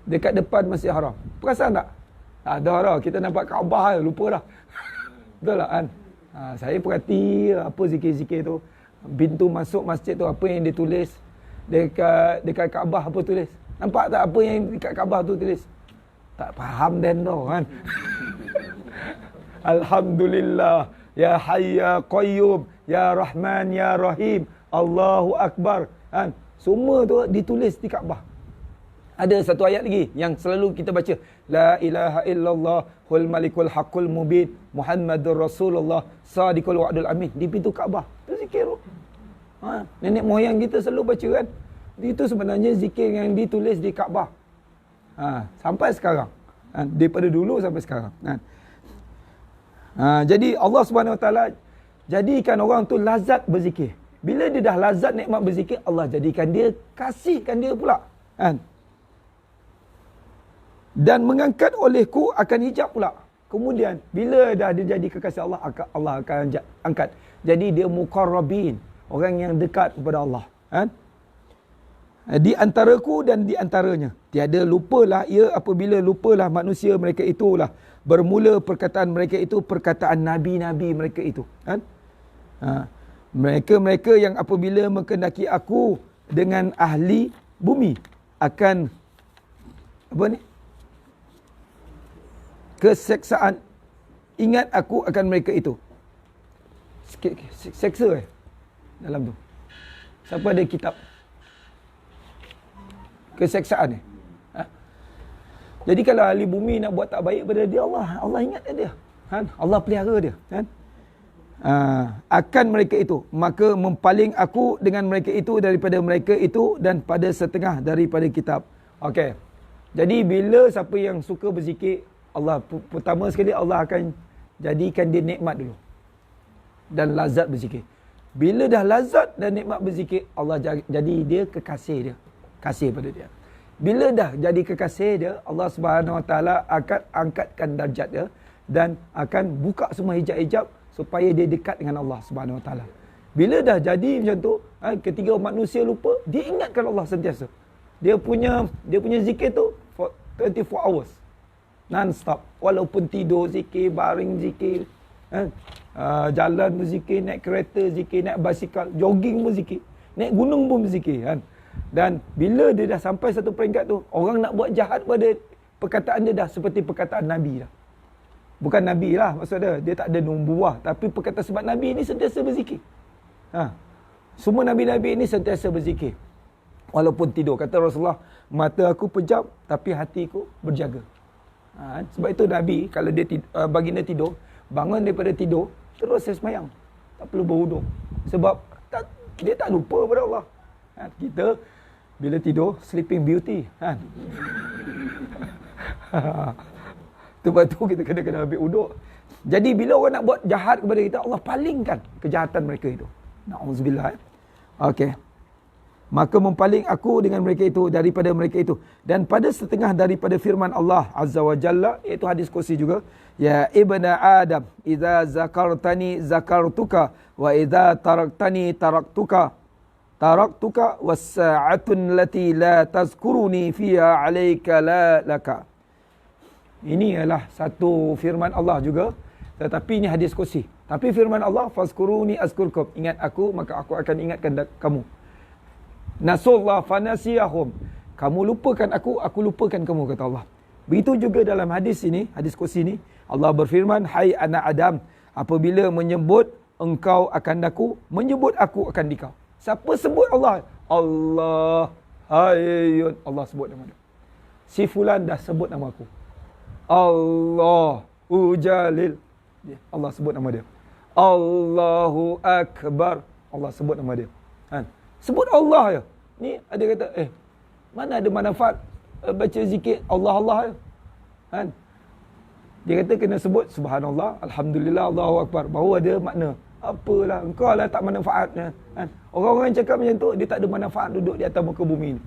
Dekat depan Masjid Haram. Perasan tak? Dah, kita nampak Kaabah lupa dah. Betul tak kan? Saya perhati apa zikir-zikir tu. Pintu masuk masjid tu apa yang dia tulis. Dekat Kaabah apa tulis. Nampak tak apa yang dekat Kaabah tu tulis? Tak faham dan tau kan. Alhamdulillah ya hayy ya qayyum ya rahman ya rahim Allahu akbar kan. Semua tu ditulis di Kaabah. Ada satu ayat lagi yang selalu kita baca. La ilaha illallah hul malikul haqqul mubin Muhammadur Rasulullah sadiqul wa'dul amin. Di pintu Kaabah. Itu zikir tu. Nenek moyang kita selalu baca kan. Itu sebenarnya zikir yang ditulis di Kaabah. Sampai sekarang. Daripada dulu sampai sekarang. Jadi Allah Subhanahu Wa Taala jadikan orang tu lazat berzikir. Bila dia dah lazat nikmat berzikir, Allah jadikan dia, kasihkan dia pula. Dan mengangkat olehku akan hijab pula. Kemudian bila dah dia jadi kekasih Allah, Allah akan angkat. Jadi dia muqarrabin, orang yang dekat kepada Allah. Di antaraku dan di antaranya. Tiada lupalah ia apabila lupalah manusia mereka itulah. Bermula perkataan mereka itu perkataan nabi-nabi mereka itu. Mereka-mereka yang apabila menghendaki aku dengan ahli bumi akan keseksaan, ingat aku akan mereka itu. Seksa dalam tu. Siapa ada kitab keseksaan ni? Jadi kalau ahli bumi nak buat tak baik pada dia, Allah ingat dia. Allah pelihara dia. Akan mereka itu, maka mempaling aku dengan mereka itu daripada mereka itu dan pada setengah daripada kitab. Okey. Jadi bila siapa yang suka berzikir, Allah pertama sekali Allah akan jadikan dia nikmat dulu. Dan lazat berzikir. Bila dah lazat dan nikmat berzikir, Allah jadi dia kekasih dia. Kasih pada dia. Bila dah jadi kekasih dia, Allah Subhanahu Wa Taala akan angkatkan darjat dia dan akan buka semua hijab-hijab supaya dia dekat dengan Allah Subhanahu Wa Taala. Bila dah jadi macam tu, ketika manusia lupa, dia ingatkan Allah sentiasa. Dia punya zikir tu for 24 hours. Non-stop. Walaupun tidur zikir, baring zikir, jalan berzikir, naik kereta zikir, naik basikal, jogging pun zikir, naik gunung pun berzikir kan. Dan bila dia dah sampai satu peringkat tu, orang nak buat jahat pada perkataan dia dah seperti perkataan Nabi dah. Bukan Nabi lah maksud dia tak ada nubuah, tapi perkataan sebab Nabi ini sentiasa berzikir. Semua Nabi-Nabi ini sentiasa berzikir. Walaupun tidur. Kata Rasulullah, mata aku pejam tapi hatiku berjaga. Sebab itu Nabi, kalau dia baginda tidur, bangun daripada tidur, terus sembahyang. Tak perlu berwuduk. Sebab dia tak lupa pada Allah. Kita bila tidur, sleeping beauty. Sebab tu kita kena ambil wuduk. Jadi bila orang nak buat jahat kepada kita, Allah palingkan kejahatan mereka itu. Na'udzubillah. Okey. maka mempaling aku dengan mereka itu daripada mereka itu. Dan pada setengah daripada firman Allah Azza wa Jalla, iaitu hadis kursi juga, ya ibna Adam, idza zakartani zakartuka wa idza taraktani taraktuka was-sa'atun lati la tazkuruni fiha 'alaika la laka. Ini adalah satu firman Allah juga, tetapi ini hadis kursi. Tapi firman Allah, fazkuruni azkurkum, ingat aku maka aku akan ingatkan kamu. Nasullah fanasiyahum, kamu lupakan aku lupakan kamu, kata Allah. Begitu juga dalam hadis ini, hadis kursi ini, Allah berfirman, hai anak Adam, apabila menyebut engkau akan aku, menyebut aku akan dikau. Siapa sebut Allah? Allah hayyun, Allah sebut nama dia. Si fulan dah sebut nama aku. Allah ujalil, Allah sebut nama dia. Allahu akbar, Allah sebut nama dia. Sebut Allah je. Ni ada kata, mana ada manfaat baca zikir Allah je. Dia kata kena sebut subhanallah, alhamdulillah, Allahu akbar. Baru ada makna. Apalah, engkau lah tak manfaatnya. Orang-orang yang cakap macam tu, dia tak ada manfaat duduk di atas muka bumi ni.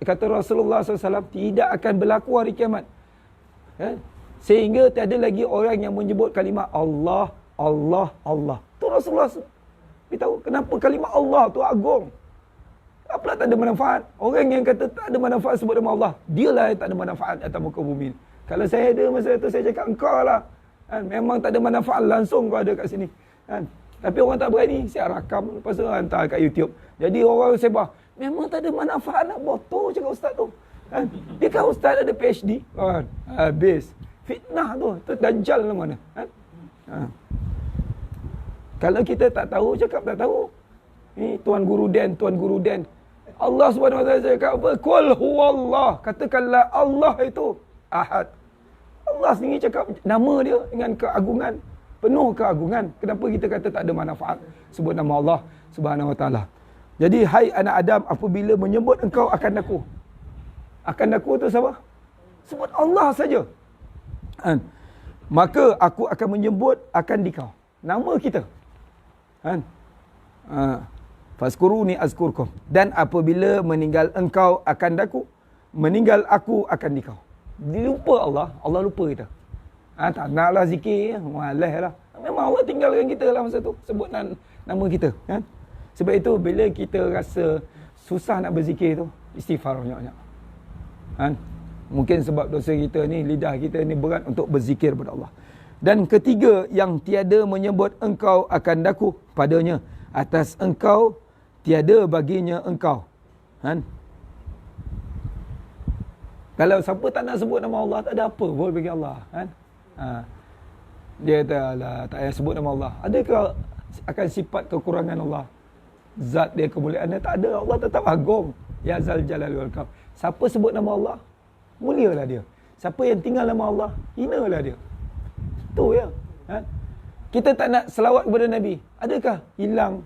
Kata Rasulullah SAW, tidak akan berlaku hari kiamat. Sehingga tiada lagi orang yang menyebut kalimah Allah, Allah, Allah. Tu Rasulullah beritahu kenapa kalimah Allah tu agung. Apalah tak ada manfaat. Orang yang kata tak ada manfaat sebut nama Allah, dialah yang tak ada manfaat atas muka bumi. Kalau saya ada masa tu, saya cakap engkau lah. Memang tak ada manfaat, langsung kau ada kat sini. Tapi orang tak berani, saya rakam, lepas tu hantar kat YouTube. Jadi orang sebar, memang tak ada manfaat, nak botol cakap ustaz tu. Dia kan ustaz ada PhD. Habis. Fitnah tu dajjal lah mana. Kalau kita tak tahu, cakap tak tahu. Ni Tuan Guru Dan. Allah Subhanahu Wa Taala cakap apa? Qul huwallah. Katakanlah Allah itu ahad. Allah sendiri cakap nama dia dengan keagungan, penuh keagungan. Kenapa kita kata tak ada manfaat sebut nama Allah Subhanahu Wa Taala? Jadi hai anak Adam, apabila menyebut engkau akan aku. Akan aku tu siapa? Sebut Allah saja. Maka aku akan menyebut akan dikau. Nama kita. Fazkuruni azkurkum. Dan apabila meninggal engkau akan aku, meninggal aku akan dikau. Lupa Allah, Allah lupa kita. Tak naklah zikir, malas lah. Memang Allah tinggalkan kita lah masa tu, sebut nama kita. Sebab itu bila kita rasa susah nak berzikir tu, istighfar banyak-banyak. Mungkin sebab dosa kita ni, lidah kita ni berat untuk berzikir kepada Allah. Dan ketiga, yang tiada menyebut engkau akan daku padanya, atas engkau tiada baginya engkau. Kalau siapa tak nak sebut nama Allah, tak ada apa pun bagi Allah. Dia kata, tak payah sebut nama Allah. Adakah akan sifat kekurangan Allah? Zat dia, kemuliaan dia, tak ada. Allah tetap agung. Ya Zal Jalal wal Ikram. Siapa sebut nama Allah, mulialah dia. Siapa yang tinggal nama Allah, hinalah dia. Tu ya. Kita tak nak selawat kepada Nabi, adakah hilang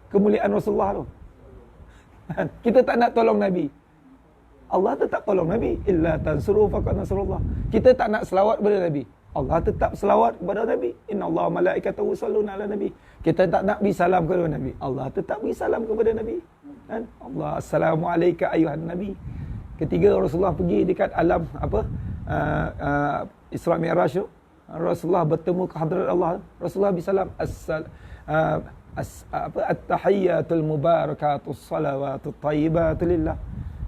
kemuliaan Rasulullah tu? Kita tak nak tolong Nabi, Allah tetap tolong Nabi. Illa tansuru faqad nasrullah. Kita tak nak selawat kepada Nabi, Allah tetap selawat kepada Nabi. Innallaha malaikatahu yusalluna ala nabi. Kita tak nak beri salam kepada Nabi, Allah tetap beri salam kepada Nabi. Allah, assalamu alayka ayuhan nabi. Ketika Rasulullah pergi dekat alam Isra Mi'raj tu, Rasulullah bertemu ke hadrat Allah, Rasulullah beri salam, at-tahiyyatul mubarakatus salawatut thayyibatu lillah.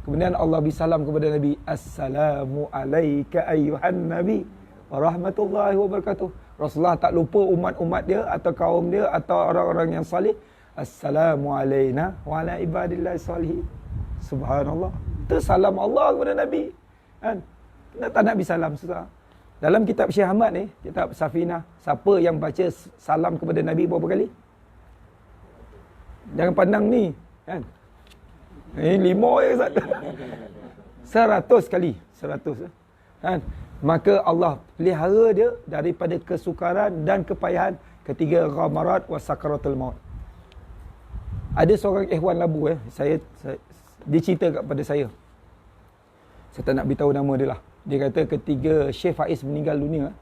Kemudian Allah beri salam kepada Nabi, assalamu alayka ayyuhan nabi wa rahmatullahi wa barakatuh. Rasulullah tak lupa umat-umat dia atau kaum dia atau orang-orang yang salih, assalamu alayna wa ala ibadillahi salihin. Subhanallah. Itu salam Allah kepada Nabi. Tak nak beri salam susah. Dalam kitab Syekh Ahmad ni, kitab Safinah, siapa yang baca salam kepada Nabi berapa kali? Jangan pandang ni, kan? Ini 5 je Ustaz. 100 kali. 100. Kan? Maka Allah pelihara dia daripada kesukaran dan kepayahan ketika ghamarat wa sakaratul maut. Ada seorang ikhwan labu, dia cerita kepada saya. Saya tak nak beritahu nama dia lah. Dia kata ketika Syekh Faiz meninggal dunia,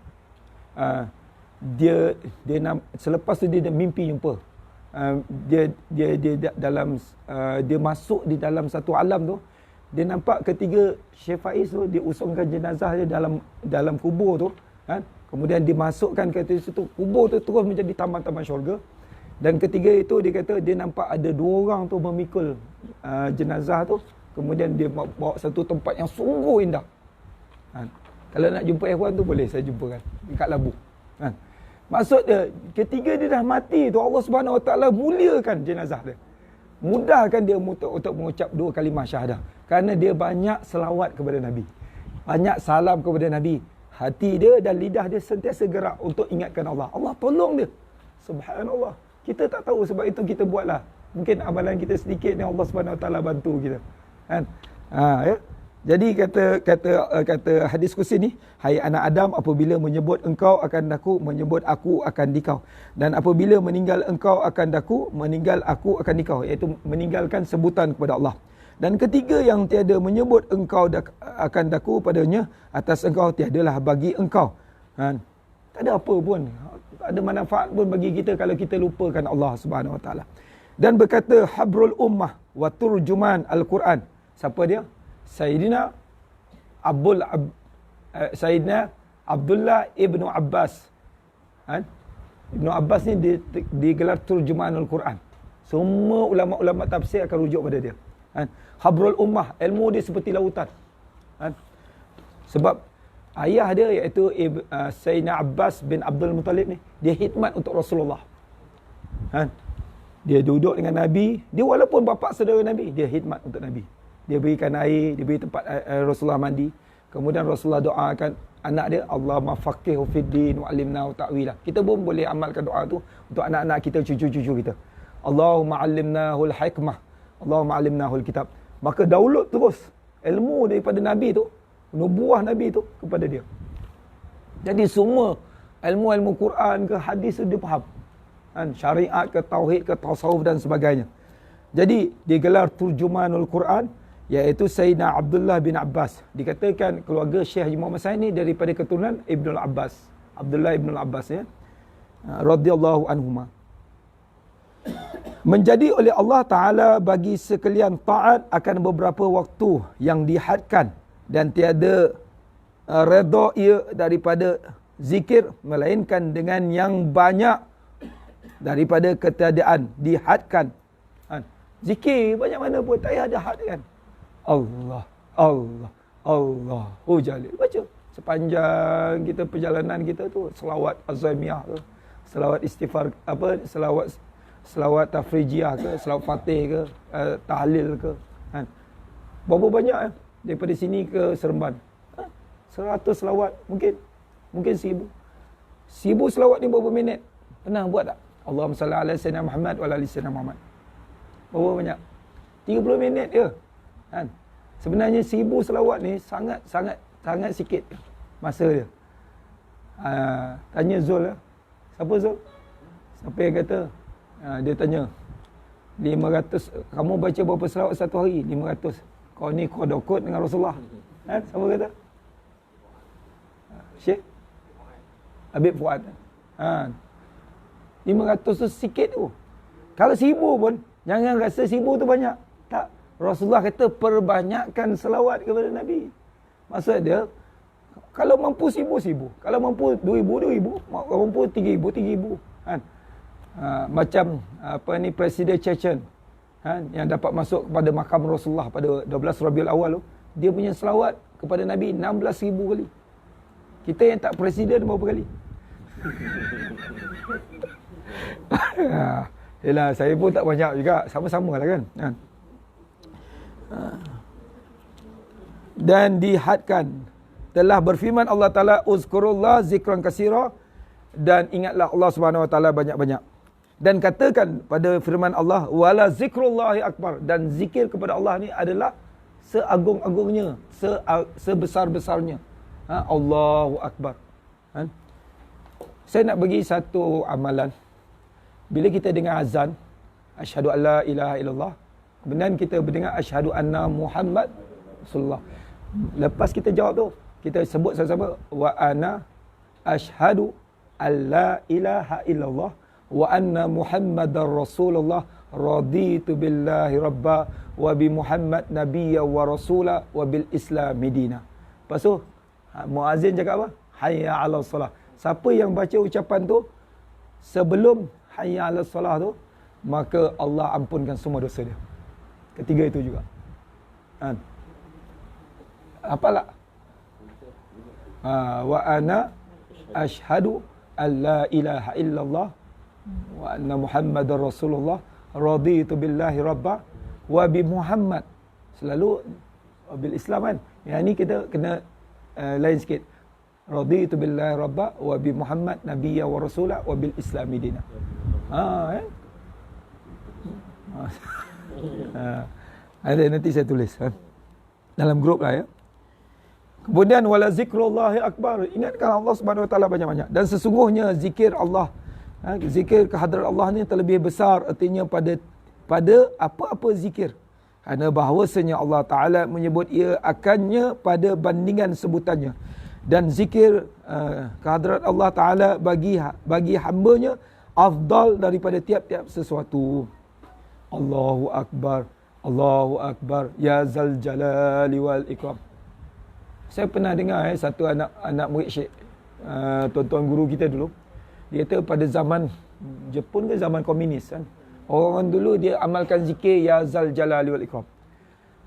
dia selepas tu dia mimpi jumpa dia masuk di dalam satu alam tu, dia nampak ketika Syekh Faiz tu dia usungkan jenazah dia dalam kubur tu, kan? Kemudian dimasukkan ke situ, kubur tu terus menjadi taman-taman syurga. Dan ketiga itu dia kata dia nampak ada 2 orang tu memikul jenazah tu, kemudian dia bawa satu tempat yang sungguh indah. Kalau nak jumpa ikhwan tu boleh saya jumpakan dekat Labu. Maksud dia ketiga dia dah mati tu, Allah Subhanahu Wa Taala muliakan jenazah dia. Mudahkan dia untuk mengucap 2 kalimah syahadah. Kerana dia banyak selawat kepada Nabi. Banyak salam kepada Nabi. Hati dia dan lidah dia sentiasa gerak untuk ingatkan Allah. Allah tolong dia. Subhanallah. Kita tak tahu, sebab itu kita buatlah. Mungkin amalan kita sedikit ni Allah Subhanahu Wa Taala bantu kita. Kan? Ya. Jadi kata hadis kursi ni, hai anak Adam, apabila menyebut engkau akan daku, menyebut aku akan dikau. Dan apabila meninggal engkau akan daku, meninggal aku akan dikau. Iaitu meninggalkan sebutan kepada Allah. Dan ketiga yang tiada menyebut engkau akan daku padanya, atas engkau tiadalah bagi engkau. Tak ada apa pun, tak ada manfaat pun bagi kita kalau kita lupakan Allah Subhanahu Wa Taala. Dan berkata habrul ummah wa turjuman al-Quran. Siapa dia? Sayyidina Abdullah ibnu Abbas. Ibnu Abbas ni digelar turjumanul Quran. Semua ulama-ulama tafsir akan rujuk pada dia. Habrul ummah, ilmu dia seperti lautan. Sebab ayah dia iaitu Sayyidina Abbas bin Abdul Muttalib ni, dia khidmat untuk Rasulullah. Dia duduk dengan Nabi, dia walaupun bapa saudara Nabi, dia khidmat untuk Nabi. Dia berikan air, dia beri tempat Rasulullah mandi. Kemudian Rasulullah doakan anak dia, Allahumma faqihu fid din wa 'allimnahu ta'wila. Kita pun boleh amalkan doa tu untuk anak-anak kita, cucu-cucu kita. Allahumma 'allimnahul hikmah, Allahumma 'allimnahul kitab. Maka download terus ilmu daripada Nabi tu, nubuah Nabi tu kepada dia. Jadi semua ilmu-ilmu Quran ke hadis tu dia faham. Syariat ke tauhid ke tasawuf dan sebagainya. Jadi digelar turjumanul Quran, iaitu Sayyidina Abdullah bin Abbas. Dikatakan keluarga Syekh Haji Muhammad Said ni daripada keturunan Ibnul Abbas. Abdullah Ibnul Abbas ya. Radhiyallahu anhuma. Menjadi oleh Allah Ta'ala bagi sekalian taat akan beberapa waktu yang dihadkan, dan tiada redha ia daripada zikir melainkan dengan yang banyak daripada ketiadaan dihadkan. Zikir banyak mana pun tak payah ada had kan. Allah, Allah, Allah. Oh jalil. Baca. Sepanjang kita perjalanan kita tu, selawat azamiyah ke, selawat istighfar, selawat tafrijiyah ke, selawat fatih ke, tahlil ke. Berapa banyak daripada sini ke Seremban? 100 selawat mungkin. Mungkin 1000. 1000 selawat ni berapa minit? Pernah buat tak? Allahumma salli ala sayyidina Muhammad wa ala ali sayyidina Muhammad. Berapa banyak? 30 minit je. Sebenarnya 1000 selawat ni sangat sikit masa dia. Tanya Zul lah. Siapa Zul? Siapa yang kata? Dia tanya 500, kamu baca berapa selawat satu hari? 500. Kau ni kodokot dengan Rasulullah. Siapa kata? Syekh Habib Fuad. 500 tu sikit tu. Kalau 1000 pun jangan rasa 1000 tu banyak. Tak. Rasulullah kata perbanyakkan selawat kepada Nabi. Maksud dia, kalau mampu 1000. Kalau mampu 2000. Kalau mampu 3000. Macam Presiden Chechen yang dapat masuk kepada makam Rasulullah pada 12 Rabiul Awal tu, dia punya selawat kepada Nabi 16,000 kali. Kita yang tak presiden berapa kali? Yelah, saya pun tak banyak juga. Sama-sama lah kan. Dan dihadkan. Telah berfirman Allah Ta'ala, uzkurullah zikran kasira, dan ingatlah Allah Subhanahu Wa Ta'ala banyak-banyak. Dan katakan pada firman Allah, wala zikrullahi akbar, dan zikir kepada Allah ni adalah seagung-agungnya, sebesar-besarnya. Allahu Akbar. Saya nak bagi satu amalan. Bila kita dengar azan, asyhadu an la ilaha illallah, kemudian kita mendengar asyhadu anna Muhammad Rasulullah. Lepas kita jawab tu, kita sebut sama-sama, wa ana asyhadu an la ilaha illallah wa anna Muhammadar Rasulullah raditu billahi rabba wa bi Muhammad nabiyya wa rasula wa bil Islam dina. Lepas tu muazzin cakap apa? Hayya 'alas salah. Siapa yang baca ucapan tu sebelum hayya 'alas salah tu, maka Allah ampunkan semua dosa dia. Ketiga itu juga. Kan? Apalah? Wa ana asyhadu an la ilaha illallah wa anna Muhammadar Rasulullah raditu billahi rabba wa bi Muhammad. Selalu bil Islam kan. Yang ni kita kena lain sikit. Raditu billahi rabba wa bi Muhammad nabiyya wa rasula wa bil Islam dina. Ada nanti saya tulis dalam grup lah ya. Kemudian wala zikrullahi akbar. Ingatkan Allah Subhanahu wa taala banyak-banyak. Dan sesungguhnya zikir Allah, zikir kehadrat Allah ni terlebih besar artinya pada apa-apa zikir. Kerana bahawasanya Allah Taala menyebut ia akannya pada bandingan sebutannya. Dan zikir kehadrat Allah Taala bagi hamba-Nya afdal daripada tiap-tiap sesuatu. Allahu akbar. Allahu akbar ya zal jalali wal ikram. Saya pernah dengar satu anak murid Syekh, tuan-tuan guru kita dulu. Dia kata pada zaman Jepun ke zaman komunis kan. Orang dulu dia amalkan zikir ya zal jalali wal ikram.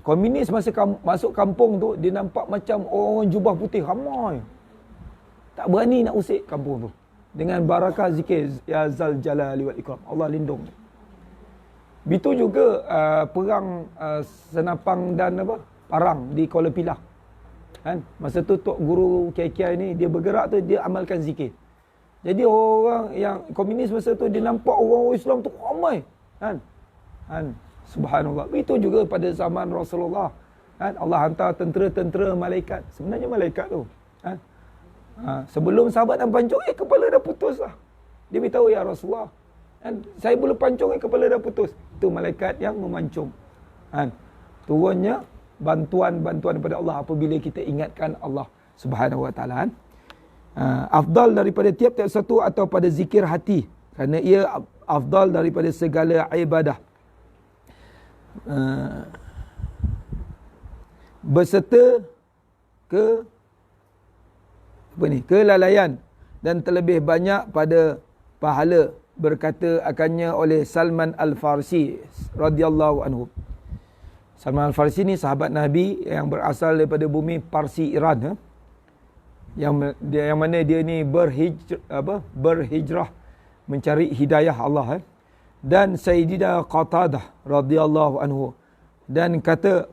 Komunis masa masuk kampung tu, dia nampak macam orang jubah putih ramai. Tak berani nak usik kampung tu. Dengan barakah zikir ya zal jalali wal ikram. Allah lindung. Begitu juga perang senapang dan parang di Kuala Pilah. Kan? Masa tu tok guru KK ni dia bergerak tu, dia amalkan zikir. Jadi orang yang komunis masa tu dia nampak orang Islam tu ramai. Kan? Subhanallah. Itu juga pada zaman Rasulullah. Kan? Allah hantar tentera-tentera malaikat. Sebenarnya malaikat tu. Kan? Sebelum sahabat nak pancung, kepala dah putus lah. Dia beritahu, ya Rasulullah, kan? Saya boleh pancung, kepala dah putus. Itu malaikat yang memancung. Kan? Turunnya bantuan-bantuan daripada Allah apabila kita ingatkan Allah Subhanahu wa taala. Afdal daripada tiap-tiap satu atau pada zikir hati, kerana ia afdal daripada segala ibadah. Berserta kelalaian dan terlebih banyak pada pahala, berkata akannya oleh Salman Al-Farsi radhiyallahu anhu. Salman Al-Farsi ni sahabat Nabi yang berasal daripada bumi Parsi Iran. Yang mana dia ni berhijrah mencari hidayah Allah. Dan Sayyidina Qatadah radhiyallahu anhu. Dan kata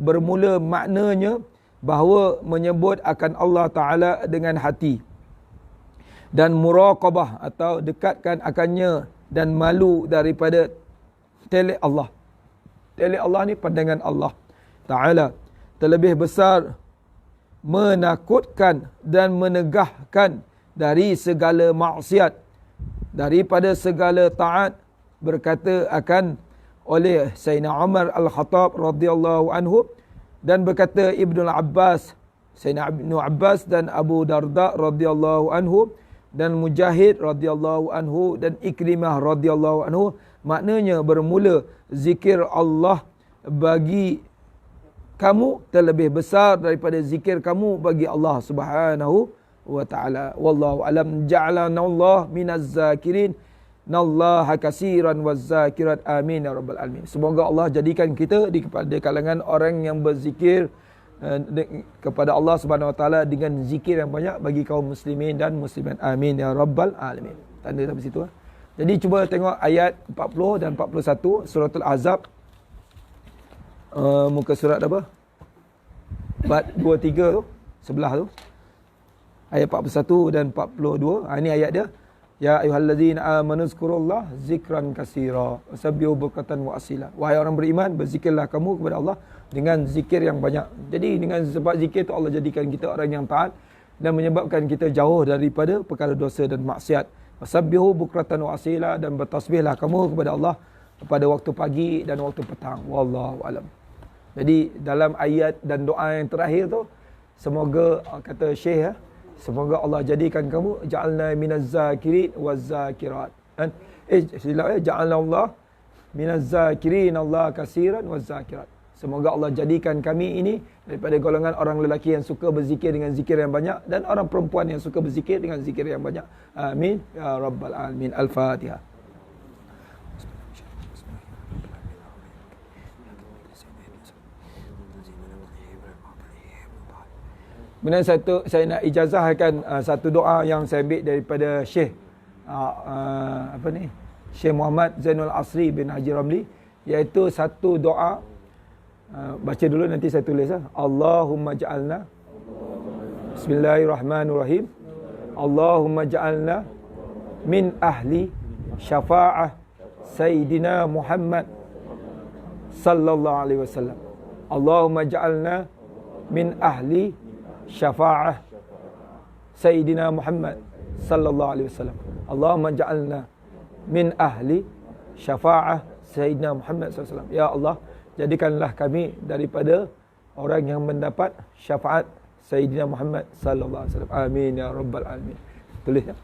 bermula maknanya bahawa menyebut akan Allah Ta'ala dengan hati. Dan muraqabah atau dekatkan akannya dan malu daripada telik Allah. Telik Allah ni pandangan Allah Ta'ala. Terlebih besar menakutkan dan menegahkan dari segala maksiat, daripada segala taat, berkata akan oleh Sayyidina Umar Al-Khattab radhiyallahu anhu. Dan berkata Ibnu Abbas, Sayyidina Ibnu Abbas dan Abu Darda radhiyallahu anhu, dan Mujahid radhiyallahu anhu, dan Ikrimah radhiyallahu anhu. Maknanya bermula zikir Allah bagi kamu terlebih besar daripada zikir kamu bagi Allah Subhanahu wa taala. Wallahu alam. Ja'alana Allah minaz zakirin. Nallaha katsiran waz zakirat. Amin ya rabbal alamin. Semoga Allah jadikan kita kepada kalangan orang yang berzikir kepada Allah Subhanahu wa taala dengan zikir yang banyak bagi kaum muslimin dan muslimat. Amin ya rabbal alamin. Tanda sampai situ. Jadi cuba tengok ayat 40 dan 41 suratul Ahzab. Muka surat apa? 423 tu, sebelah tu. Ayat 41 dan 42. Ini ayat dia. Ya ayyuhallazina amanu zkurullah zikran katsira wasabbihu bukratan wa asila. Wahai orang beriman, berzikirlah kamu kepada Allah dengan zikir yang banyak. Jadi dengan sebab zikir tu Allah jadikan kita orang yang taat dan menyebabkan kita jauh daripada perkara dosa dan maksiat. Wasabbihu bukratan wa asila, dan bertasbihlah kamu kepada Allah pada waktu pagi dan waktu petang. Wallahu alam. Jadi dalam ayat dan doa yang terakhir tu, semoga kata Syekh, semoga Allah jadikan kamu ja'alna minaz zakirin waz zakirat. Kan? Silap ja'alna Allah minaz zakirin Allah katsiran waz zakirat. Semoga Allah jadikan kami ini daripada golongan orang lelaki yang suka berzikir dengan zikir yang banyak dan orang perempuan yang suka berzikir dengan zikir yang banyak. Amin ya rabbal alamin. Al-Fatihah. Kemudian saya nak ijazahkan satu doa yang saya ambil daripada Syekh Syekh Muhammad Zainul Asri bin Haji Ramli, iaitu satu doa. Baca dulu nanti saya tulis. Allahumma ja'alna, Bismillahirrahmanirrahim. Allahumma ja'alna min ahli syafa'ah Sayyidina Muhammad sallallahu alaihi wasallam. Allahumma ja'alna min ahli syafa'ah Sayyidina Muhammad sallallahu alaihi wasallam. Allahumma ja'alna min ahli syafa'ah Sayyidina Muhammad sallallahu alaihi wasallam. Ya Allah, jadikanlah kami daripada orang yang mendapat syafaat Sayyidina Muhammad sallallahu alaihi wasallam. Amin ya rabbal alamin. Tulis ya.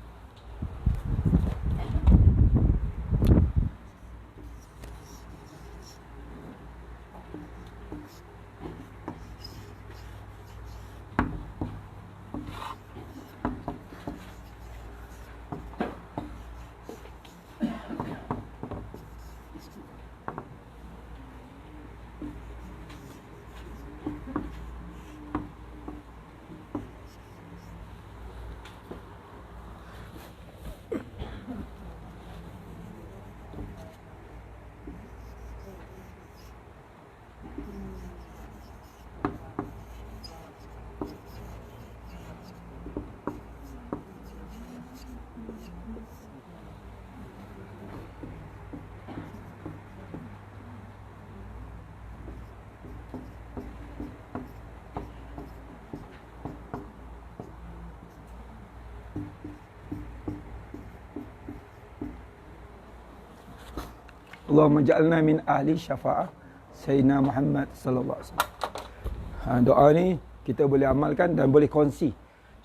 Allahumma ja'alna min ahli syafa'ah Sayyidina Muhammad sallallahu alaihi wasallam. Doa ni kita boleh amalkan dan boleh kongsi.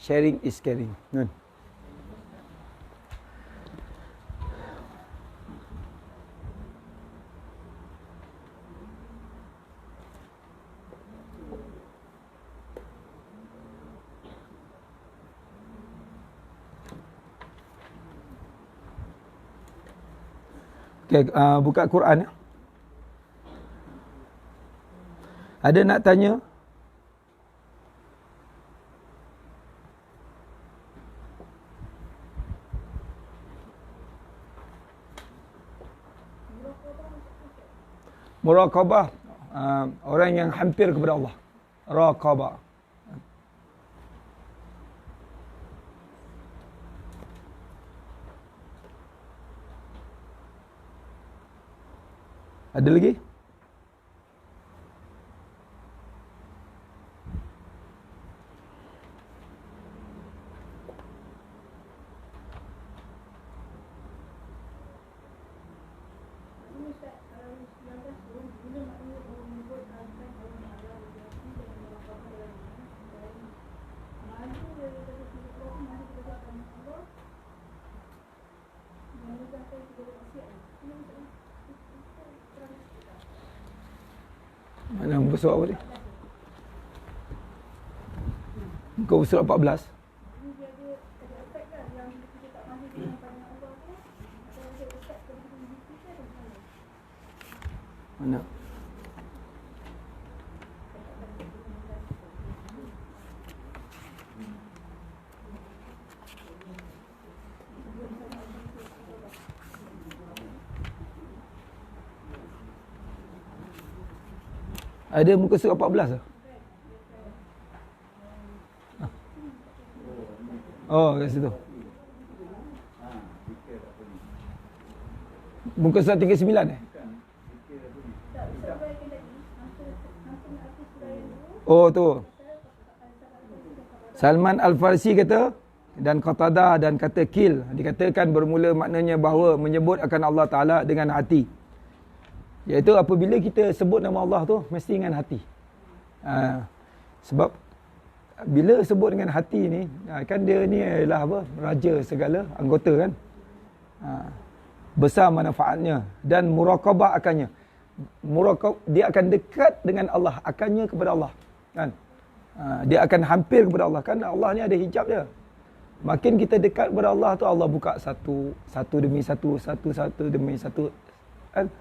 Sharing is caring. Kan? Okay, buka Quran. Ada nak tanya? Muraqabah, orang yang hampir kepada Allah. Raqabah. Ada lagi? Mana muka surat apa ni? Muka surat 14. Mana? Ada muka surat 14 ke? Oh, kat situ. Muka surat 39 eh? Oh tu. Salman Al-Farsi kata dan Qatadah dan kata kil, dikatakan bermula maknanya bahawa menyebut akan Allah Ta'ala dengan hati. Iaitu apabila kita sebut nama Allah tu mesti dengan hati. Sebab bila sebut dengan hati ni, kan dia ni adalah apa? Raja segala anggota kan. besar manfaatnya dan muraqabah akannya. Dia akan dekat dengan Allah, akannya kepada Allah. Kan? Dia akan hampir kepada Allah. Kan Allah ni ada hijab dia. Makin kita dekat kepada Allah tu, Allah buka satu demi satu demi satu. Kan?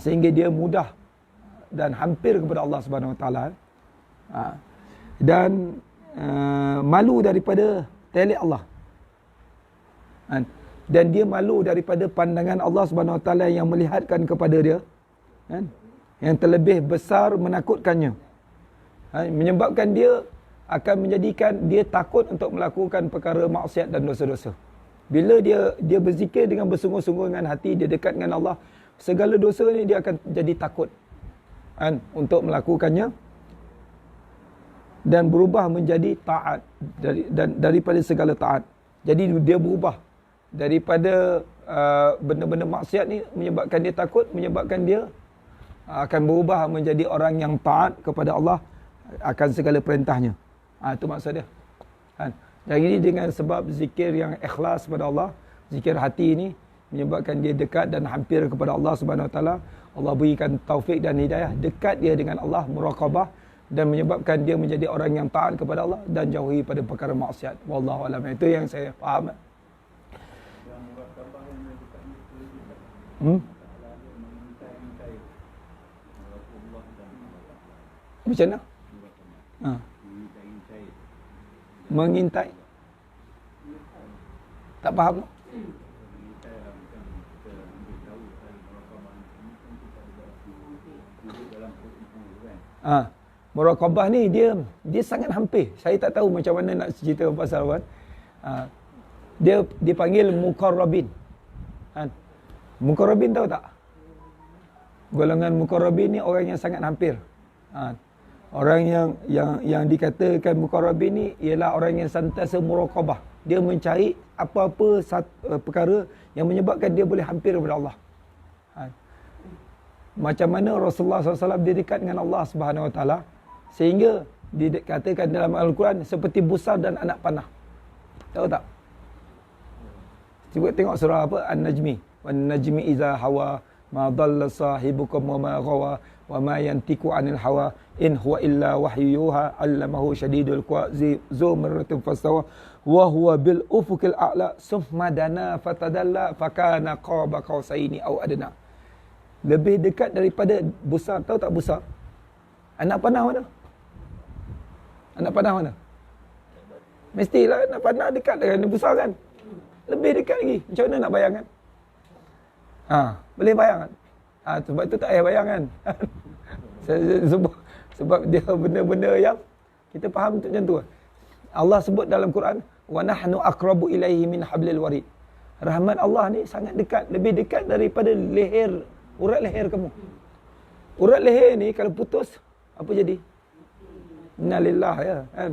Sehingga dia mudah dan hampir kepada Allah Subhanahu Wa Taala. Dan malu daripada telik Allah. Dan dia malu daripada pandangan Allah Subhanahu Wa Taala yang melihatkan kepada dia, kan? Yang terlebih besar menakutkannya. Menyebabkan dia akan menjadikan dia takut untuk melakukan perkara maksiat dan dosa-dosa. Bila dia berzikir dengan bersungguh-sungguh dengan hati, dia dekat dengan Allah, segala dosa ni dia akan jadi takut, kan, untuk melakukannya dan berubah menjadi taat daripada segala taat. Jadi dia berubah daripada benda-benda maksiat ni, menyebabkan dia takut, menyebabkan dia akan berubah menjadi orang yang taat kepada Allah akan segala perintahnya. Itu maksud dia. Kan? Jadi dengan sebab zikir yang ikhlas kepada Allah, zikir hati ini menyebabkan dia dekat dan hampir kepada Allah Subhanahu Wa Taala. Allah berikan taufik dan hidayah, dekat dia dengan Allah, muraqabah, dan menyebabkan dia menjadi orang yang taat kepada Allah dan jauhi pada perkara maksiat. Wallahu a'lam. Itu yang saya faham. Macam mana? Mengintai. Tak faham. Muraqabah ni dia sangat hampir. Saya tak tahu macam mana nak cerita pasal apa. Dia dipanggil muqarrabin. Muqarrabin tahu tak? Golongan muqarrabin ni orang yang sangat hampir. Orang yang dikatakan muqarrabin ni ialah orang yang sentiasa muraqabah. Dia mencari apa-apa perkara yang menyebabkan dia boleh hampir kepada Allah. Macam mana Rasulullah SAW dia dekat dengan Allah Subhanahu Wa Taala, sehingga dikatakan dalam Al-Quran seperti busar dan anak panah. Tahu tak? Cuba tengok surah apa? An-Najmi. Wan-najmi iza hawa ma dhalla sahibukum wa ma ghawa wa ma yantiqu 'anil hawa in huwa illa wahyu yuha 'allamahu shadidul quwa zu marratin fastawa wa huwa bil ufuqil a'la summa dana fatadalla fakana qaba qausaini aw adna. Lebih dekat daripada busar. Tahu tak busar? Anak panah mana? Anak panah mana? Mestilah anak panah dekat dengan busar kan? Lebih dekat lagi. Macam mana nak bayangkan? Boleh bayangkan? Sebab itu tak payah bayangkan. Sebab dia benda-benda yang kita faham macam tu. Allah sebut dalam Quran, wa nahnu aqrabu ilaihi min hablil warid. Rahmat Allah ni sangat dekat, lebih dekat daripada leher, urat leher kamu. Urat leher ni kalau putus, apa jadi? Innalillah, ya kan?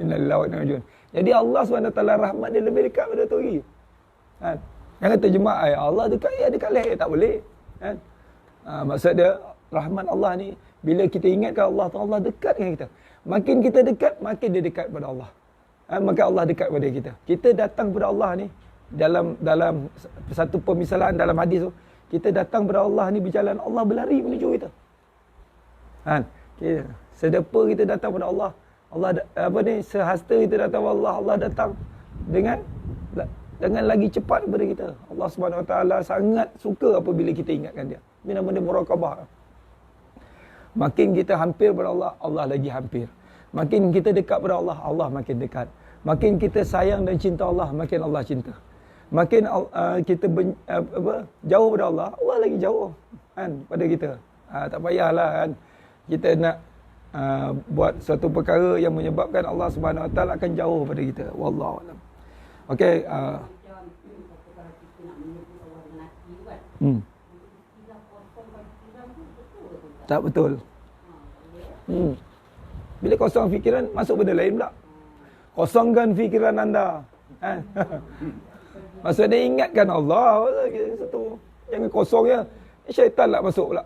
Innalillah wa inna ilaihi raji'un. Jadi Allah SWT rahmat dia lebih dekat pada tu lagi. Kan? Jangan terjemah Allah dekat, ya dekat leher, tak boleh. Kan? Maksud dia rahmat Allah ni, bila kita ingatkan Allah, Allah dekat dengan kita. Makin kita dekat, makin dia dekat pada Allah. Maka Allah dekat pada kita. Kita datang kepada Allah ni dalam satu pemisalan dalam hadis tu, kita datang kepada Allah ni berjalan, Allah berlari menuju kita. Kan? Sedepa kita datang kepada Allah, sehasta kita datang kepada Allah, Allah datang dengan lagi cepat daripada kita. Allah Subhanahu Wa Taala sangat suka apabila kita ingatkan dia. Ini nama dia muraqabah. Makin kita hampir kepada Allah, Allah lagi hampir. Makin kita dekat pada Allah, Allah makin dekat. Makin kita sayang dan cinta Allah, makin Allah cinta. Makin kita jauh pada Allah, Allah lagi jauh kan pada kita. Tak payahlah kan kita nak buat satu perkara yang menyebabkan Allah Subhanahu Wa Taala akan jauh pada kita. Wallahu a'lam. Okey, tak betul. Bila kosong fikiran, masuk benda lain pula. Kosongkan fikiran anda. Maksudnya ingatkan Allah. Satu. Jangan kosong ya. Syaitan lah masuk pula.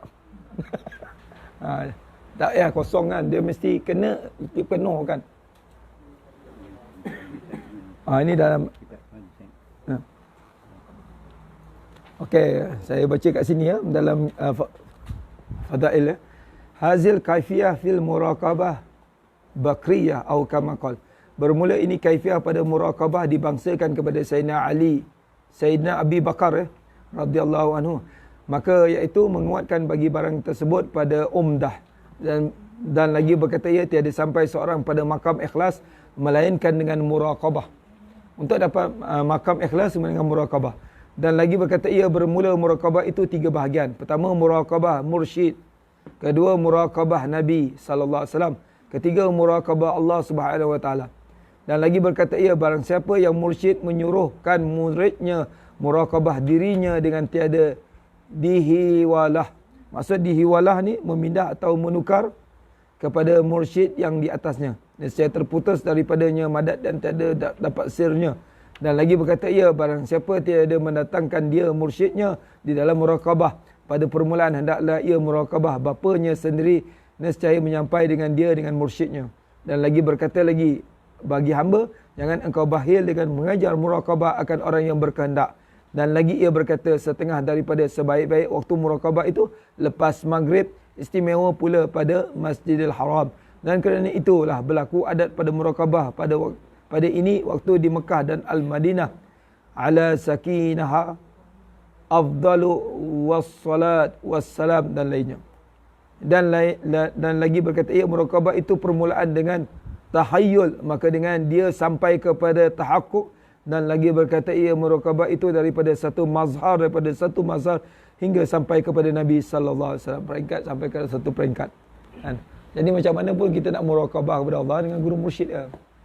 Tak payah kosong kan. Dia mesti kena penuh kan. Ini dalam Okey, saya baca kat sini ya dalam fadail ya. Hazil kaifiyah fil muraqabah bakriyah atau kama qal. Bermula ini kaifiyah pada muraqabah dibangsakan kepada Sayyidina Ali, Sayyidina Abi Bakar radhiyallahu anhu. Maka iaitu menguatkan bagi barang tersebut pada umdah dan lagi berkata ia tiada sampai seorang pada makam ikhlas melainkan dengan muraqabah. Untuk dapat makam ikhlas dengan muraqabah. Dan lagi berkata ia bermula muraqabah itu 3 bahagian. Pertama muraqabah mursyid. Kedua muraqabah Nabi sallallahu alaihi wasallam. Ketiga muraqabah Allah Subhanahu wa taala. Dan lagi berkata ia barang siapa yang mursyid menyuruhkan muridnya muraqabah dirinya dengan tiada dihiwalah. Maksud dihiwalah ni memindah atau menukar kepada mursyid yang di atasnya. Nescaya terputus daripadanya madat dan tiada dapat sirnya. Dan lagi berkata ia barang siapa tiada mendatangkan dia mursyidnya di dalam muraqabah pada permulaan hendaklah ia muraqabah bapanya sendiri nescaya menyampai dengan dia dengan mursyidnya. Dan lagi berkata lagi bagi hamba jangan engkau bakhil dengan mengajar muraqabah akan orang yang berkehendak. Dan lagi ia berkata setengah daripada sebaik-baik waktu muraqabah itu lepas maghrib, istimewa pula pada Masjidil Haram. Dan kerana itulah berlaku adat pada muraqabah pada ini waktu di Mekah dan Al-Madinah ala sakinah afdalu wassalat wassalam dan lainnya. Dan lagi berkata ia muraqabah itu permulaan dengan tahayyul, maka dengan dia sampai kepada tahakkuk. Dan lagi berkata ia muraqabah itu daripada satu mazhar hingga sampai kepada Nabi sallallahu alaihi wasallam, peringkat sampai ke satu peringkat kan. Jadi macam mana pun kita nak muraqabah kepada Allah dengan guru mursyid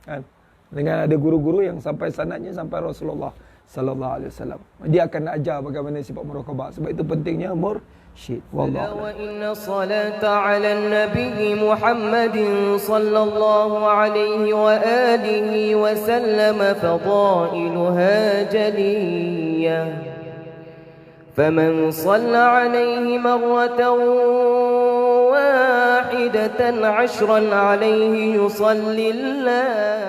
kan. Dengan ada guru-guru yang sampai sanadnya sampai Rasulullah sallallahu alaihi wasallam. Dia akan ajar bagaimana sifat muraqabah. Sebab itu pentingnya mursyid. Wallahu wa inna salata 'alan nabiy Muhammadin sallallahu alaihi wa alihi wa sallam fadailuha jaliyah. Faman shalla 'alaihi marratan wahidatan 'ashran 'alaihi yusallillah